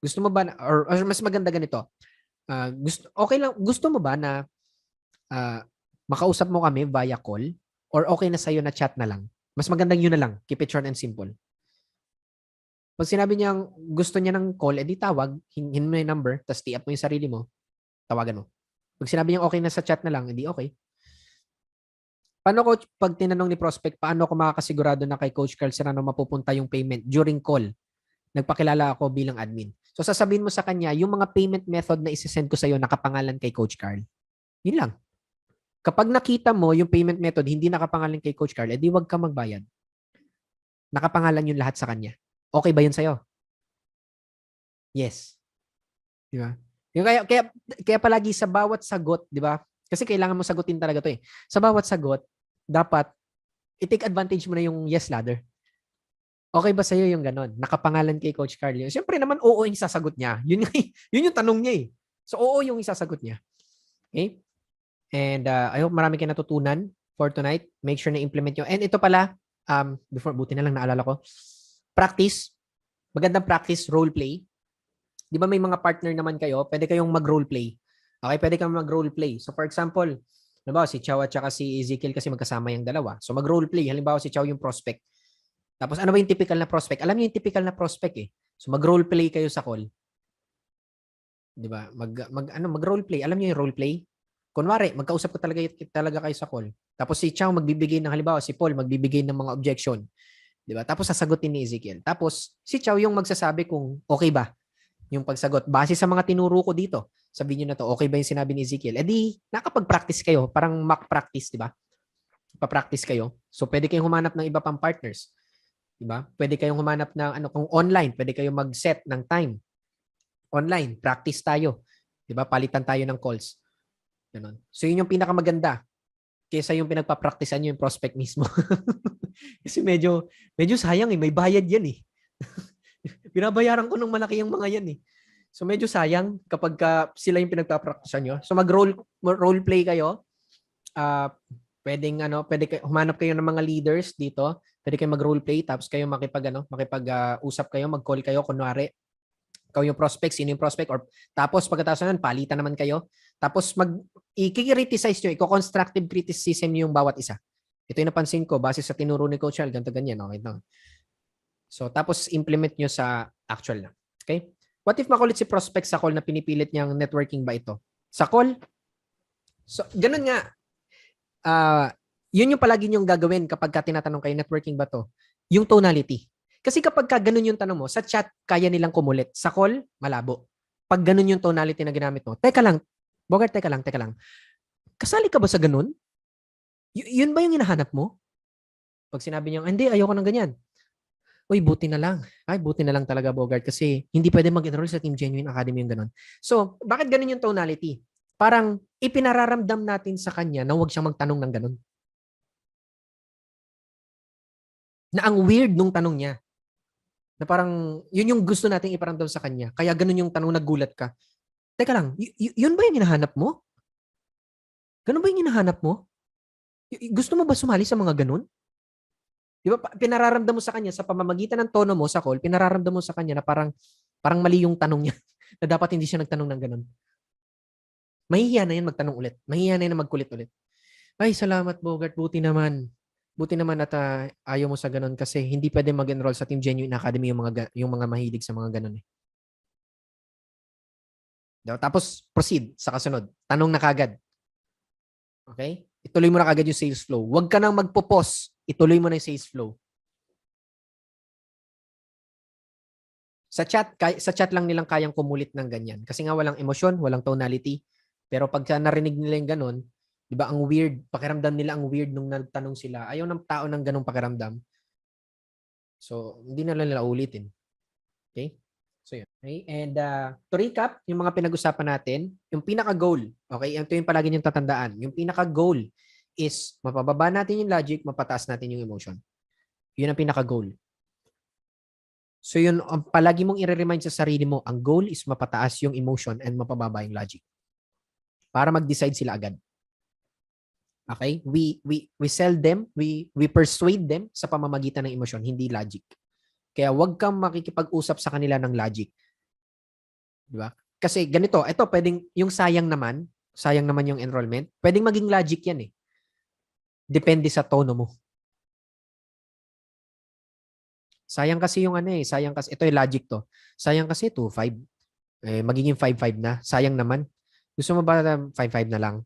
gusto mo ba na, or mas maganda ganito. Gusto mo ba na makausap mo kami via call or okay na sa'yo na chat na lang? Mas magandang yun na lang. Keep it short and simple. Pag sinabi niyang gusto niya ng call, edi tawag, hingin mo yung number, tapos tiap mo yung sarili mo, tawagan mo. Pag sinabi niyang okay na sa chat na lang, edi okay. Paano coach, pag tinanong ni prospect, paano ako makakasigurado na kay Coach Carl Serrano mapupunta yung payment during call? Nagpakilala ako bilang admin. So sasabihin mo sa kanya, yung mga payment method na isesend ko sa'yo nakapangalan kay Coach Carl. Yun lang. Kapag nakita mo yung payment method hindi nakapangalan kay Coach Carl, edi wag ka magbayad. Nakapangalan yung lahat sa kanya. Okay ba yun sa'yo? Yes. Di ba? Yung kaya palagi sa bawat sagot, di ba? Kasi kailangan mo sagutin talaga to eh. Sa bawat sagot, dapat i-take advantage mo na yung yes ladder. Okay ba sa'yo yung ganon? Nakapangalan kay Coach Carl. Siyempre naman, oo yung isasagot niya. Yun yung tanong niya eh. So, oo yung isasagot niya. Okay? And I hope marami kayo natutunan for tonight. Make sure na implement nyo. And ito pala, buti na lang naalala ko, practice. Magandang practice, role play. Di ba may mga partner naman kayo, pwede kayong mag-role play. Okay, pwede kang mag-role play. So for example, halimbawa si Chow at saka si Ezekiel kasi magkasama yung dalawa. So mag-role play. Halimbawa si Chow yung prospect. Tapos ano ba yung typical na prospect? Alam niyo yung typical na prospect eh. So mag-role play kayo sa call. 'Di ba? Mag-role play. Alam niyo yung role play? Kunwari, magkausap ko talaga kayo sa call. Tapos si Chow magbibigay ng halimbawa si Paul magbibigay ng mga objection. 'Di ba? Tapos sasagutin ni Ezekiel. Tapos si Chow yung magsasabi kung okay ba yung pagsagot base sa mga tinuro ko dito. Sabihin niyo na to, okay ba yung sinabi ni Ezekiel? Di, nakapag-practice kayo, parang mock practice, di ba? Pa-practice kayo. So, pwede kayong humanap ng iba pang partners. Di ba? Pwede kayong humanap ng, kung online, pwede kayong mag-set ng time. Online, practice tayo. Di ba? Palitan tayo ng calls. Ganun. So, yun yung pinakamaganda kaysa yung pinagpa-practicean nyo yung prospect mismo. Kasi medyo sayang eh. May bayad yan eh. Binabayaran ko ng malaki yung mga yan eh. So medyo sayang kapag sila yung pinagpa-practicean nyo. So mag-role play kayo. Pwede humanap kayo ng mga leaders dito. Pwede kayo mag-role play tapos kayo makipag-usap kayo, mag-call kayo kunwari. Ikaw yung prospect, sino yung prospect or tapos pagkatapos nun, palitan naman kayo. Tapos i-criticize nyo, i-constructive criticism yung bawat isa. Ito yung napansin ko base sa tinuro ni Coach Al, ganito ganyan, okay no? So tapos implement nyo sa actual na. Okay? What if makulit si prospect sa call na pinipilit niyang networking ba ito? Sa call? So, ganun nga. Yun yung palagi niyong gagawin kapag tinatanong kayo, networking ba to? Yung tonality. Kasi kapag ganun yung tanong mo, sa chat, kaya nilang kumulit. Sa call, malabo. Pag ganun yung tonality na ginamit mo, teka lang. Bogart, teka lang. Kasali ka ba sa ganun? Yun ba yung hinahanap mo? Pag sinabi niya, hindi, ayoko ng ganyan. Uy, buti na lang. Ay, buti na lang talaga, Bogart, kasi hindi pwede mag-enroll sa Team Genuine Academy yung ganun. So, bakit ganun yung tonality? Parang ipinararamdam natin sa kanya na huwag siyang magtanong ng ganun. Na ang weird nung tanong niya. Na parang, yun yung gusto nating iparamdam sa kanya. Kaya ganun yung tanong, nagulat ka. Teka lang, yun ba yung hinahanap mo? Ganun ba yung hinahanap mo? Gusto mo ba sumali sa mga ganun? Di ba, pinararamdam mo sa kanya sa pamamagitan ng tono mo sa call, pinararamdam mo sa kanya na parang mali yung tanong niya na dapat hindi siya nagtanong ng ganun. Mahihiya na yan magtanong ulit. Mahihiya na yan magkulit ulit. Ay, salamat Bogart. Buti naman. Buti naman at ayaw mo sa ganun kasi hindi pwede mag-enroll sa Team Genuine Academy yung mga mahilig sa mga ganun eh. Tapos proceed sa kasunod. Tanong na kagad. Okay? Ituloy mo na kagad yung sales flow. Huwag ka nang magpo-pause. Ituloy mo na yung sales flow. Sa chat lang nilang kayang kumulit ng ganyan. Kasi nga walang emosyon, walang tonality. Pero pagka narinig nila yung ganun, di ba ang weird, pakiramdam nila ang weird nung nagtanong sila. Ayaw ng tao ng ganung pakiramdam. So, hindi na lang nila ulitin. Okay? So, yun. Okay? And to recap, yung mga pinag-usapan natin, yung pinaka-goal, okay? Ito yung palagi niyong tatandaan. Yung pinaka-goal is mapababa natin yung logic, mapataas natin yung emotion. Yun ang pinaka-goal. So yun, palagi mong i-remind sa sarili mo, ang goal is mapataas yung emotion and mapababa yung logic. Para mag-decide sila agad. Okay? We sell them, we persuade them sa pamamagitan ng emosyon, hindi logic. Kaya wag kang makikipag-usap sa kanila ng logic. Di ba? Kasi ganito, ito pwedeng yung sayang naman yung enrollment, pwedeng maging logic yan eh. Depende sa tono mo. Sayang kasi yung ano eh, sayang kasi, ito yung logic to. Sayang kasi 2.5. Magiging 5.5 na. Sayang naman. Gusto mo ba na 5.5 na lang?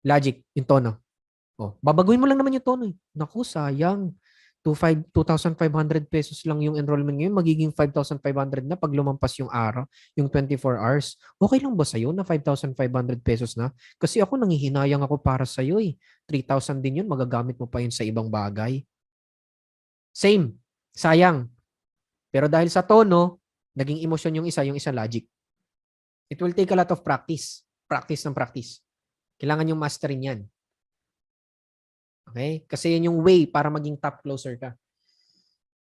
Logic, yung tono. Oh, babaguhin mo lang naman yung tono eh. Naku, sayang. 2,500 pesos lang yung enrollment ngayon, magiging 5,500 na pag lumampas yung araw, yung 24 hours. Okay lang ba sa'yo na 5,500 pesos na? Kasi ako nanghihinayang ako para sa'yo eh. 3,000 din yun, magagamit mo pa yun sa ibang bagay. Same. Sayang. Pero dahil sa tono, naging emosyon yung isa logic. It will take a lot of practice. Practice ng practice. Kailangan yung masterin yan. Okay? Kasi yan yung way para maging top closer ka.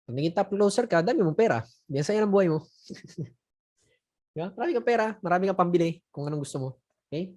Pag naging top closer ka, dami mong pera. Yan sa'yo ng buhay mo. Diba? Marami kang pera, marami kang pambili kung anong gusto mo. Okay?